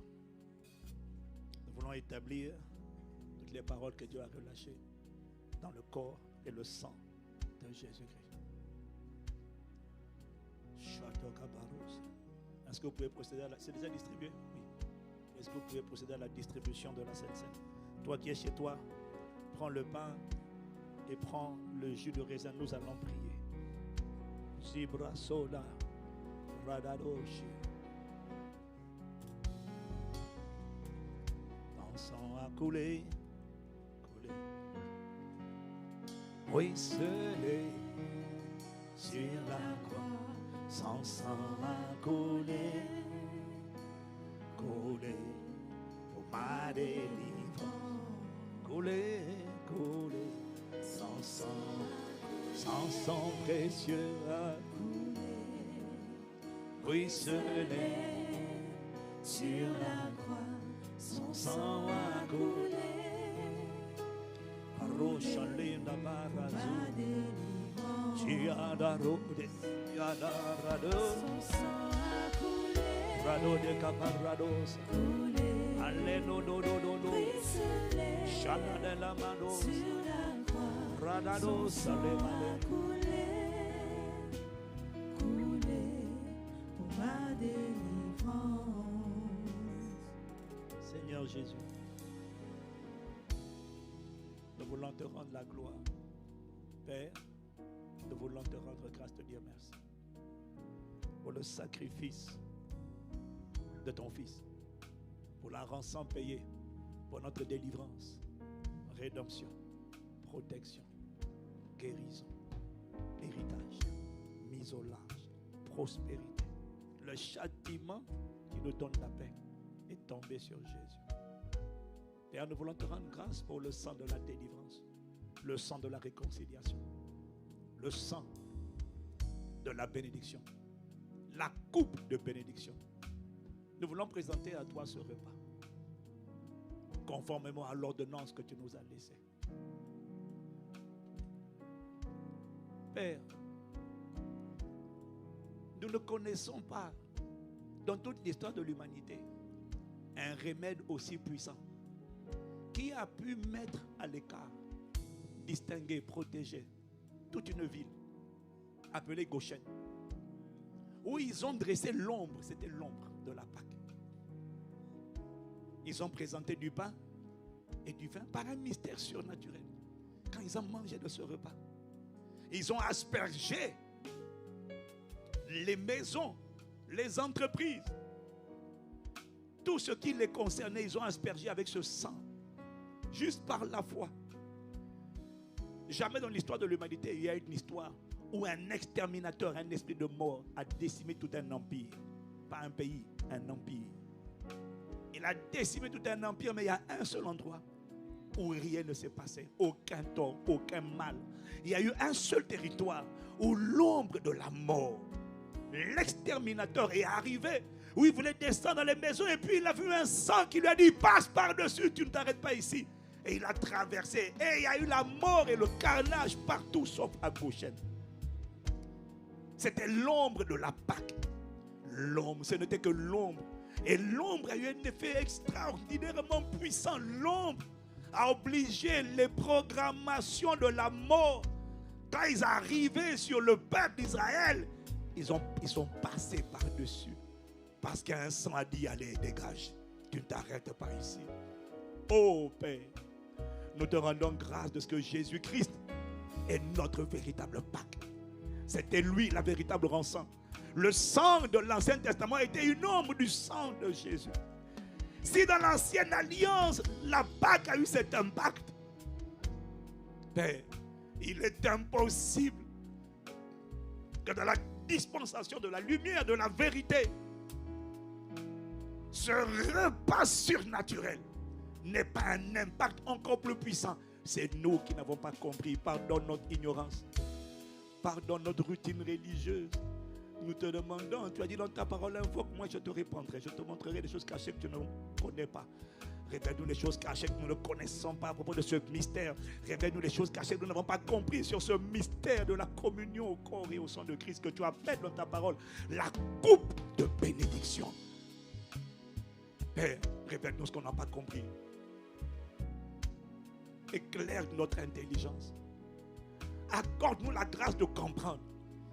A: Nous voulons établir toutes les paroles que Dieu a relâchées dans le corps et le sang de Jésus-Christ. Est-ce que vous pouvez procéder à la... C'est déjà distribué? Oui. Est-ce que vous pouvez procéder à la distribution de la Sainte Seine? Toi qui es chez toi, prends le pain et prends le jus de raisin. Nous allons prier. Zibra soda radadoshi. Ton sang a coulé, coulé, ruisselé sur la croix. Son sang a coulé, coulé pour ma délivrance. Coulé, coulé, son sang précieux a coulé, ruisselé sur la croix. Son sang a coulé, Aroshalinda Barazu, Chiadarode, Yadarado, Rado de Caparados, Aleno Dodo, Shana de la Manos, Radados, Alemane. Seigneur Jésus, nous voulons te rendre la gloire. Père, nous voulons te rendre grâce, te dire merci pour le sacrifice de ton Fils, pour la rançon payée, pour notre délivrance, rédemption, protection, guérison, héritage, mise au large, prospérité. Le châtiment qui nous donne la paix est tombé sur Jésus. Père, nous voulons te rendre grâce pour le sang de la délivrance, le sang de la réconciliation, le sang de la bénédiction, la coupe de bénédiction. Nous voulons présenter à toi ce repas, conformément à l'ordonnance que tu nous as laissée. Père, nous ne connaissons pas, dans toute l'histoire de l'humanité, un remède aussi puissant qui a pu mettre à l'écart, distinguer, protéger toute une ville appelée Goshen, où ils ont dressé l'ombre, c'était l'ombre de la Pâque. Ils ont présenté du pain et du vin par un mystère surnaturel. Quand ils ont mangé de ce repas, ils ont aspergé les maisons, les entreprises, tout ce qui les concernait, ils ont aspergé avec ce sang, juste par la foi. Jamais dans l'histoire de l'humanité, il y a une histoire où un exterminateur, un esprit de mort a décimé tout un empire. Pas un pays, un empire. Il a décimé tout un empire, mais il y a un seul endroit où rien ne s'est passé. Aucun tort, aucun mal. Il y a eu un seul territoire où l'ombre de la mort, l'exterminateur est arrivé, où il voulait descendre dans les maisons et puis il a vu un sang qui lui a dit: passe par-dessus, tu ne t'arrêtes pas ici. Et il a traversé et il y a eu la mort et le carnage partout sauf à Goshen. C'était l'ombre de la Pâque. L'ombre, ce n'était que l'ombre. Et l'ombre a eu un effet extraordinairement puissant. L'ombre a obligé les programmations de la mort. Quand ils arrivaient sur le peuple d'Israël, ils sont passés par-dessus. Parce qu'un sang a dit, allez, dégage. Tu ne t'arrêtes pas ici. Oh Père, nous te rendons grâce de ce que Jésus-Christ est notre véritable Pâque. C'était lui la véritable rançon. Le sang de l'Ancien Testament était une ombre du sang de Jésus. Si dans l'Ancienne Alliance, la Pâque a eu cet impact, Père, il est impossible que dans la dispensation de la lumière, de la vérité, ce repas surnaturel n'ait pas un impact encore plus puissant. C'est nous qui n'avons pas compris. Pardonne notre ignorance. Pardonne notre routine religieuse. Nous te demandons, tu as dit dans ta parole, invoque, moi je te répondrai. Je te montrerai des choses cachées que tu ne connais pas. Révèle-nous les choses cachées que nous ne connaissons pas à propos de ce mystère. Révèle-nous les choses cachées que nous n'avons pas compris sur ce mystère de la communion au corps et au sang de Christ que tu appelles dans ta parole la coupe de bénédiction. Père, révèle-nous ce qu'on n'a pas compris. Éclaire notre intelligence. Accorde-nous la grâce de comprendre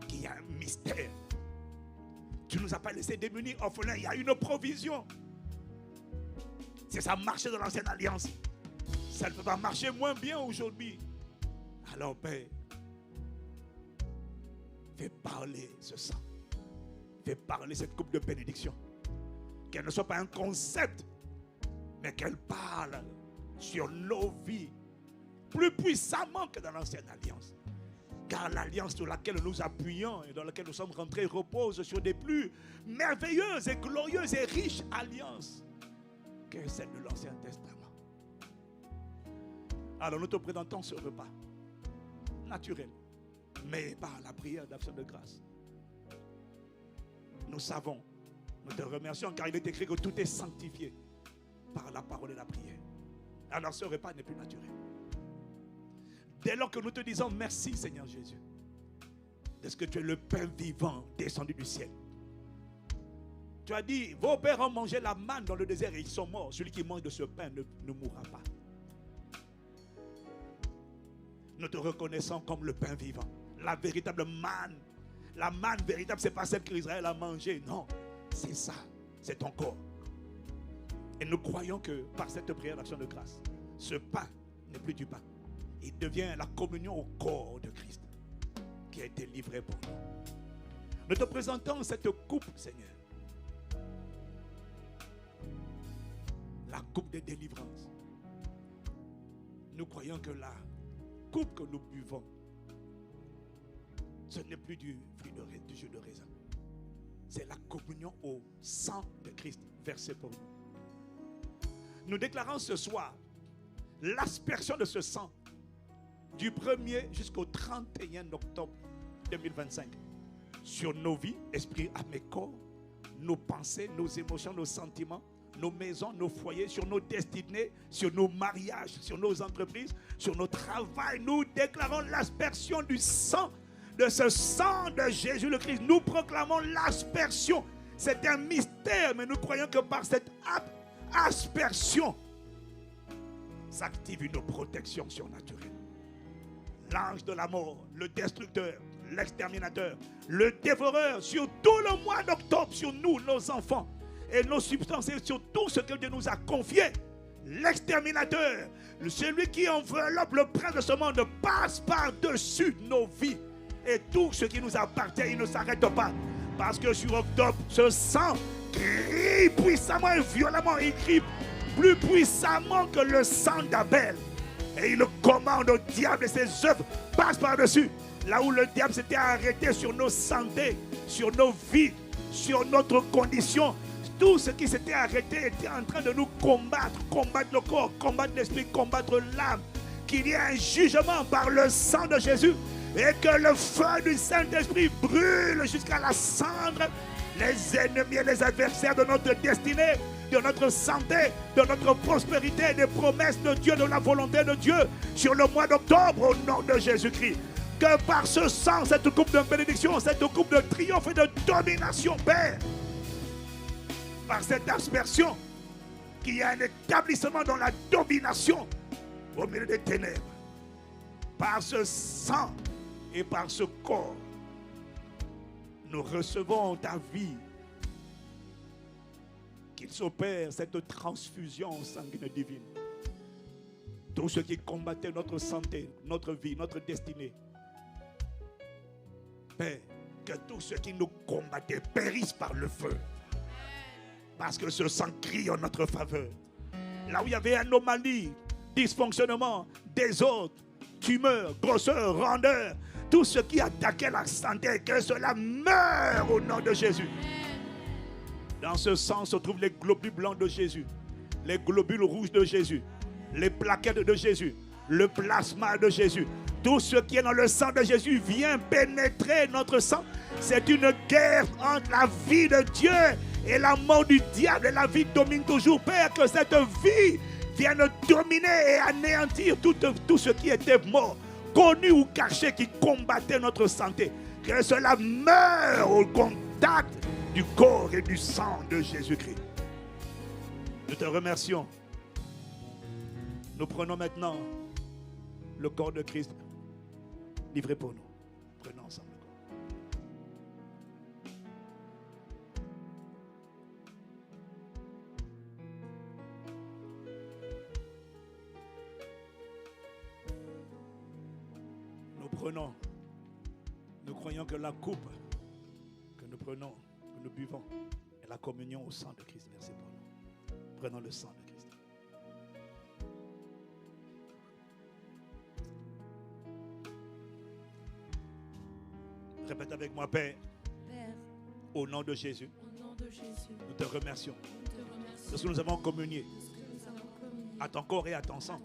A: qu'il y a un mystère. Tu ne nous as pas laissé démunis, orphelins. Il y a une provision. Si ça marchait dans l'Ancienne Alliance, ça ne peut pas marcher moins bien aujourd'hui. Alors Père, fais parler ce sang. Fais parler cette coupe de bénédiction. Qu'elle ne soit pas un concept, mais qu'elle parle sur nos vies plus puissamment que dans l'Ancienne Alliance. Car l'alliance sur laquelle nous appuyons et dans laquelle nous sommes rentrés repose sur des plus merveilleuses et glorieuses et riches alliances que celle de l'Ancien Testament. Alors nous te présentons ce repas naturel, mais par la prière d'action de grâce. Nous savons, nous te remercions car il est écrit que tout est sanctifié par la parole et la prière. Alors ce repas n'est plus naturel. Dès lors que nous te disons merci Seigneur Jésus, de ce que tu es le pain vivant descendu du ciel. Tu as dit, vos pères ont mangé la manne dans le désert et ils sont morts. Celui qui mange de ce pain ne mourra pas. Nous te reconnaissons comme le pain vivant. La véritable manne. La manne véritable, ce n'est pas celle qu'Israël a mangée. Non, c'est ça. C'est ton corps. Et nous croyons que par cette prière d'action de grâce, ce pain n'est plus du pain. Il devient la communion au corps de Christ qui a été livré pour nous. Nous te présentons cette coupe, Seigneur. La coupe de délivrance. Nous croyons que la coupe que nous buvons, ce n'est plus du jus de raisin. C'est la communion au sang de Christ versé pour nous. Nous déclarons ce soir l'aspersion de ce sang du 1er jusqu'au 31 octobre 2025 sur nos vies, esprit, âme et corps, nos pensées, nos émotions, nos sentiments, nos maisons, nos foyers, sur nos destinées, sur nos mariages, sur nos entreprises, sur nos travails. Nous déclarons l'aspersion du sang, de ce sang de Jésus le Christ. Nous proclamons l'aspersion. C'est un mystère, mais nous croyons que par cette aspersion s'active une protection surnaturelle. L'ange de la mort, le destructeur, l'exterminateur, le dévoreur, sur tout le mois d'octobre, sur nous, nos enfants et nos substances, et sur tout ce que Dieu nous a confié, l'exterminateur, celui qui enveloppe le prince de ce monde, passe par-dessus nos vies. Et tout ce qui nous appartient, il ne s'arrête pas. Parce que sur octobre, ce sang crie puissamment et violemment. Il crie plus puissamment que le sang d'Abel. Et il commande au diable et ses œuvres passent par-dessus. Là où le diable s'était arrêté sur nos santé, sur nos vies, sur notre condition. Tout ce qui s'était arrêté était en train de nous combattre. Combattre le corps, combattre l'esprit, combattre l'âme. Qu'il y ait un jugement par le sang de Jésus. Et que le feu du Saint-Esprit brûle jusqu'à la cendre les ennemis et les adversaires de notre destinée, de notre santé, de notre prospérité, des promesses de Dieu, de la volonté de Dieu sur le mois d'octobre au nom de Jésus-Christ. Que par ce sang, cette coupe de bénédiction, cette coupe de triomphe et de domination, Père, par cette aspersion, qu'il y a un établissement dans la domination au milieu des ténèbres. Par ce sang et par ce corps, nous recevons ta vie. Qu'il s'opère cette transfusion sanguine divine. Tous ceux qui combattaient notre santé, notre vie, notre destinée. Père, que tous ceux qui nous combattaient périssent par le feu. Parce que ce sang crie en notre faveur. Là où il y avait anomalie, dysfonctionnement, désordre, tumeur, grosseur, rondeur, tout ce qui attaquait la santé, que cela meure au nom de Jésus. Dans ce sang se trouvent les globules blancs de Jésus, les globules rouges de Jésus, les plaquettes de Jésus, le plasma de Jésus. Tout ce qui est dans le sang de Jésus vient pénétrer notre sang. C'est une guerre entre la vie de Dieu et la mort du diable. Et la vie domine toujours. Père, que cette vie vienne dominer et anéantir tout ce qui était mort, connu ou caché, qui combattait notre santé. Que cela meure au contact du corps et du sang de Jésus-Christ. Nous te remercions. Nous prenons maintenant le corps de Christ livré pour nous. Prenons ensemble le corps. Nous prenons, nous croyons que la coupe que nous prenons, que nous buvons, est la communion au sang de Christ versé pour nous. Prenons le sang de Christ. Répète avec moi, Père.
B: Père,
A: au nom de Jésus, nous te remercions. Parce que nous avons communié à ton corps et à ton sang.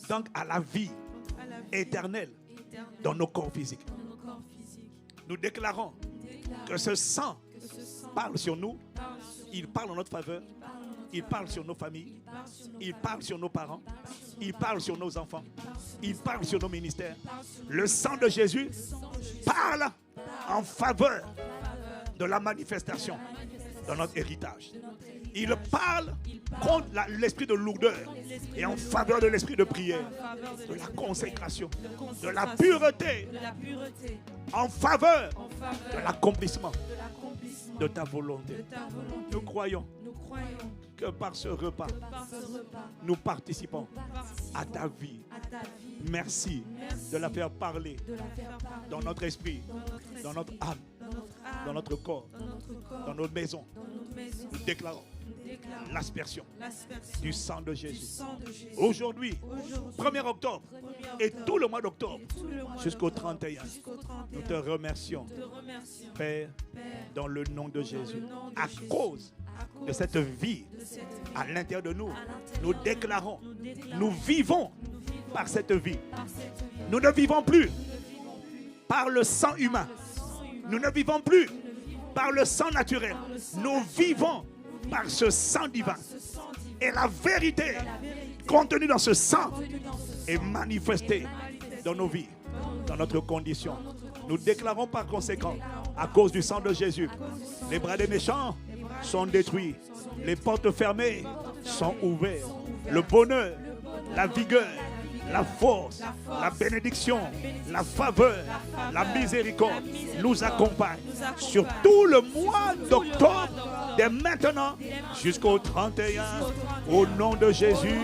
A: Donc à la vie éternelle dans nos corps physiques. Nous déclarons que ce sang parle sur nous. Il parle en notre faveur. Il parle sur nos familles. Il parle sur nos parents. Il parle sur nos enfants. Il parle sur nos ministères. Le sang de Jésus parle en faveur de la manifestation de notre héritage. Il parle contre l'esprit de lourdeur et en faveur de l'esprit de prière, de la consécration, de la pureté, en faveur de l'accomplissement de ta volonté. Nous croyons que par ce repas, nous participons à ta vie. Merci de la faire parler dans notre esprit, dans notre âme, dans notre corps, dans nos maisons. Nous déclarons l'aspersion du sang de Jésus. Aujourd'hui, 1er octobre et tout le mois d'octobre jusqu'au 31, nous te remercions, Père, dans le nom de Jésus. À cause de cette vie à l'intérieur de nous, nous déclarons, nous vivons par cette vie. Nous ne vivons plus par le sang humain. Nous ne vivons plus par le sang naturel. Nous vivons par ce sang divin. Et la vérité contenue dans ce sang est manifestée dans nos vies, dans notre condition. Nous déclarons par conséquent, à cause du sang de Jésus, les bras des méchants sont détruits. Les portes fermées sont ouvertes. Le bonheur, la vigueur, la force, la bénédiction, la faveur, la miséricorde nous accompagnent sur tout le mois d'octobre, dès maintenant jusqu'au 31. Au nom de Jésus,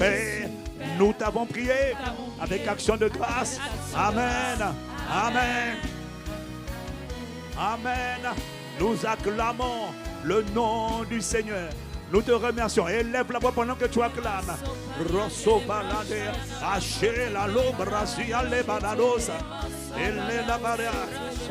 A: Père, nous t'avons prié avec action de grâce. Amen. Amen. Amen. Nous acclamons le nom du Seigneur. Nous te remercions. Élève la voix pendant que tu acclames. Rosso balade, haché la lobrasia le banados. Elle la barrière.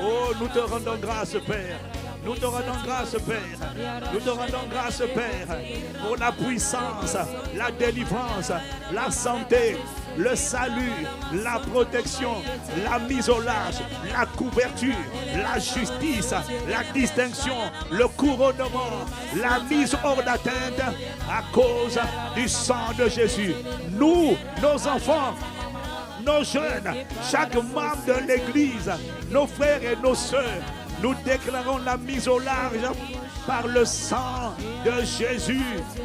A: Oh, nous te rendons grâce, Père. Nous te rendons grâce, Père. Nous te rendons grâce, Père, pour la puissance, la délivrance, la santé, le salut, la protection, la mise au large, la couverture, la justice, la distinction, le couronnement, la mise hors d'atteinte à cause du sang de Jésus. Nous, nos enfants, nos jeunes, chaque membre de l'Église, nos frères et nos sœurs, nous déclarons la mise au large par le sang de Jésus,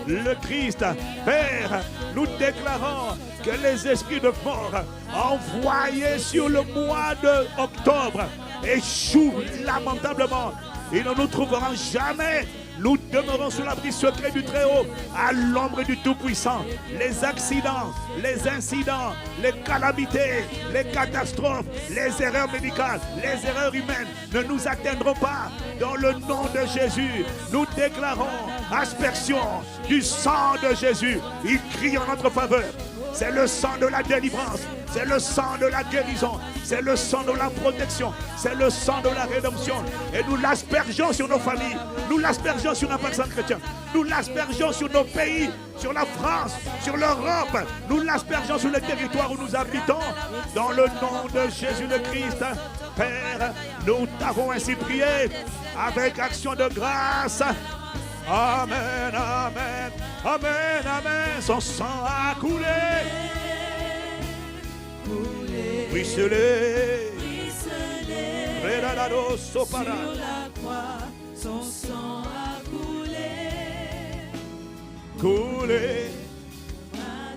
A: le Christ. Père, nous déclarons que les esprits de mort envoyés sur le mois d'octobre échouent lamentablement. Ils ne nous trouveront jamais. Nous demeurons sous l'abri secret du Très-Haut, à l'ombre du Tout-Puissant. Les accidents, les incidents, les calamités, les catastrophes, les erreurs médicales, les erreurs humaines ne nous atteindront pas. Dans le nom de Jésus, nous déclarons aspersion du sang de Jésus. Il crie en notre faveur. C'est le sang de la délivrance, c'est le sang de la guérison, c'est le sang de la protection, c'est le sang de la rédemption. Et nous l'aspergeons sur nos familles, nous l'aspergeons sur nos personnes chrétiennes, nous l'aspergeons sur nos pays, sur la France, sur l'Europe, nous l'aspergeons sur les territoires où nous habitons. Dans le nom de Jésus le Christ, Père, nous t'avons ainsi prié avec action de grâce. Amen, amen, amen, amen. Son sang a coulé, ruisselé,
B: sur la croix, son sang a coulé,
A: coulé.
B: ma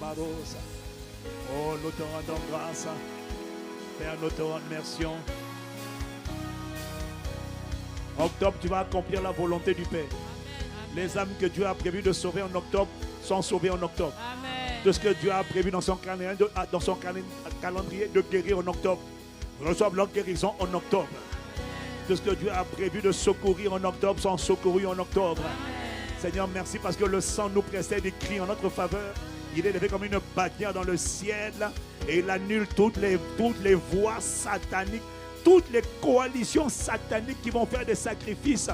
B: délivrance.
A: Oh, nous te rendons grâce. Père, nous te remercions. Octobre, tu vas accomplir la volonté du Père. Les âmes que Dieu a prévu de sauver en octobre sont sauvées en octobre.
B: Amen.
A: Tout ce que Dieu a prévu dans son calendrier de guérir en octobre, reçoivent leur guérison en octobre. Tout ce que Dieu a prévu de secourir en octobre sont secourus en octobre.
B: Amen.
A: Seigneur, merci parce que le sang nous précède et crie en notre faveur. Il est levé comme une bannière dans le ciel et il annule toutes les voies sataniques, toutes les coalitions sataniques qui vont faire des sacrifices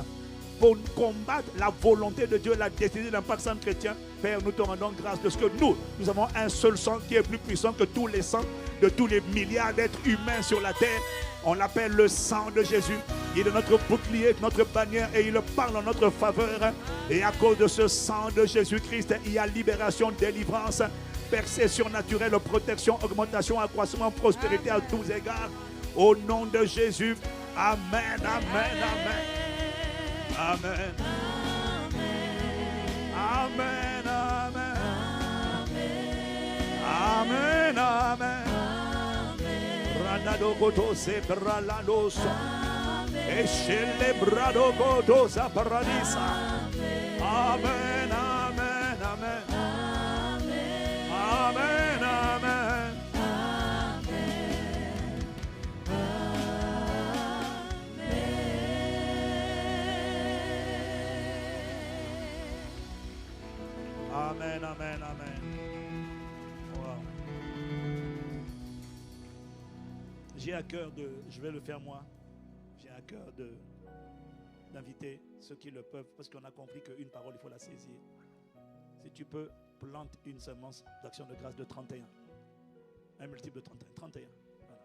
A: pour combattre la volonté de Dieu, la destinée d'un pacte chrétien. Père, nous te rendons grâce de ce que nous avons un seul sang qui est plus puissant que tous les sangs de tous les milliards d'êtres humains sur la terre. On l'appelle le sang de Jésus. Il est notre bouclier, notre bannière et il parle en notre faveur. Et à cause de ce sang de Jésus-Christ, il y a libération, délivrance, percée surnaturelle, protection, augmentation, accroissement, prospérité à tous égards. Au nom de Jésus, amen, amen, amen. Amen. Amen, amen. Amen, amen. Ranado goto se bralando so. Eshele brado goto sa paradisa. Amen, amen, amen. Amen, amen. Amen, amen, amen. Wow. J'ai à cœur je vais le faire moi, j'ai à cœur d'inviter ceux qui le peuvent, parce qu'on a compris qu'une parole, il faut la saisir. Si tu peux, plante une semence d'action de grâce de 31. Un multiple de 31. 31. Voilà.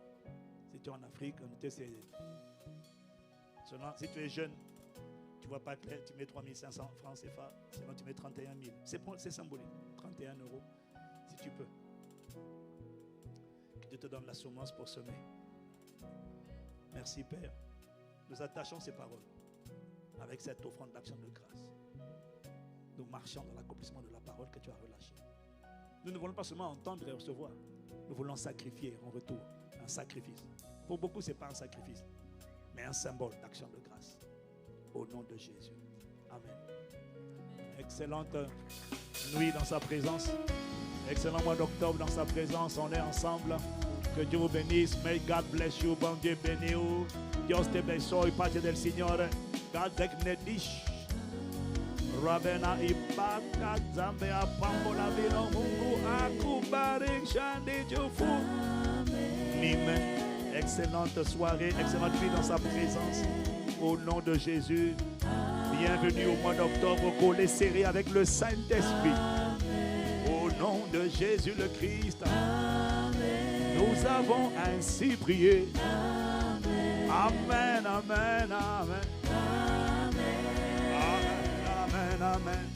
A: Si tu es en Afrique, si tu es jeune, tu ne vois pas clair, tu mets 3500 francs CFA, sinon tu mets 31 000. C'est symbolique, 31 €, si tu peux. Que Dieu te donne la semence pour semer. Merci Père. Nous attachons ces paroles avec cette offrande d'action de grâce. Nous marchons dans l'accomplissement de la parole que tu as relâchée. Nous ne voulons pas seulement entendre et recevoir, nous voulons sacrifier en retour, un sacrifice. Pour beaucoup, ce n'est pas un sacrifice, mais un symbole d'action de grâce. Au nom de Jésus. Amen. Excellente nuit dans sa présence. Excellent mois d'octobre dans sa présence. On est ensemble. Que Dieu vous bénisse. May God bless you. Bon Dieu béni vous. Dios te bendiga y paz del Señor. God te bendice. Rabena ibaka zambe apambola vino Mungu akubariki shandi jufu. Amen. Excellente soirée, excellente nuit dans sa présence. Au nom de Jésus, bienvenue au mois d'octobre, collé serré avec le Saint-Esprit. Au nom de Jésus le Christ, nous avons ainsi prié. Amen, amen, amen. Amen, amen, amen.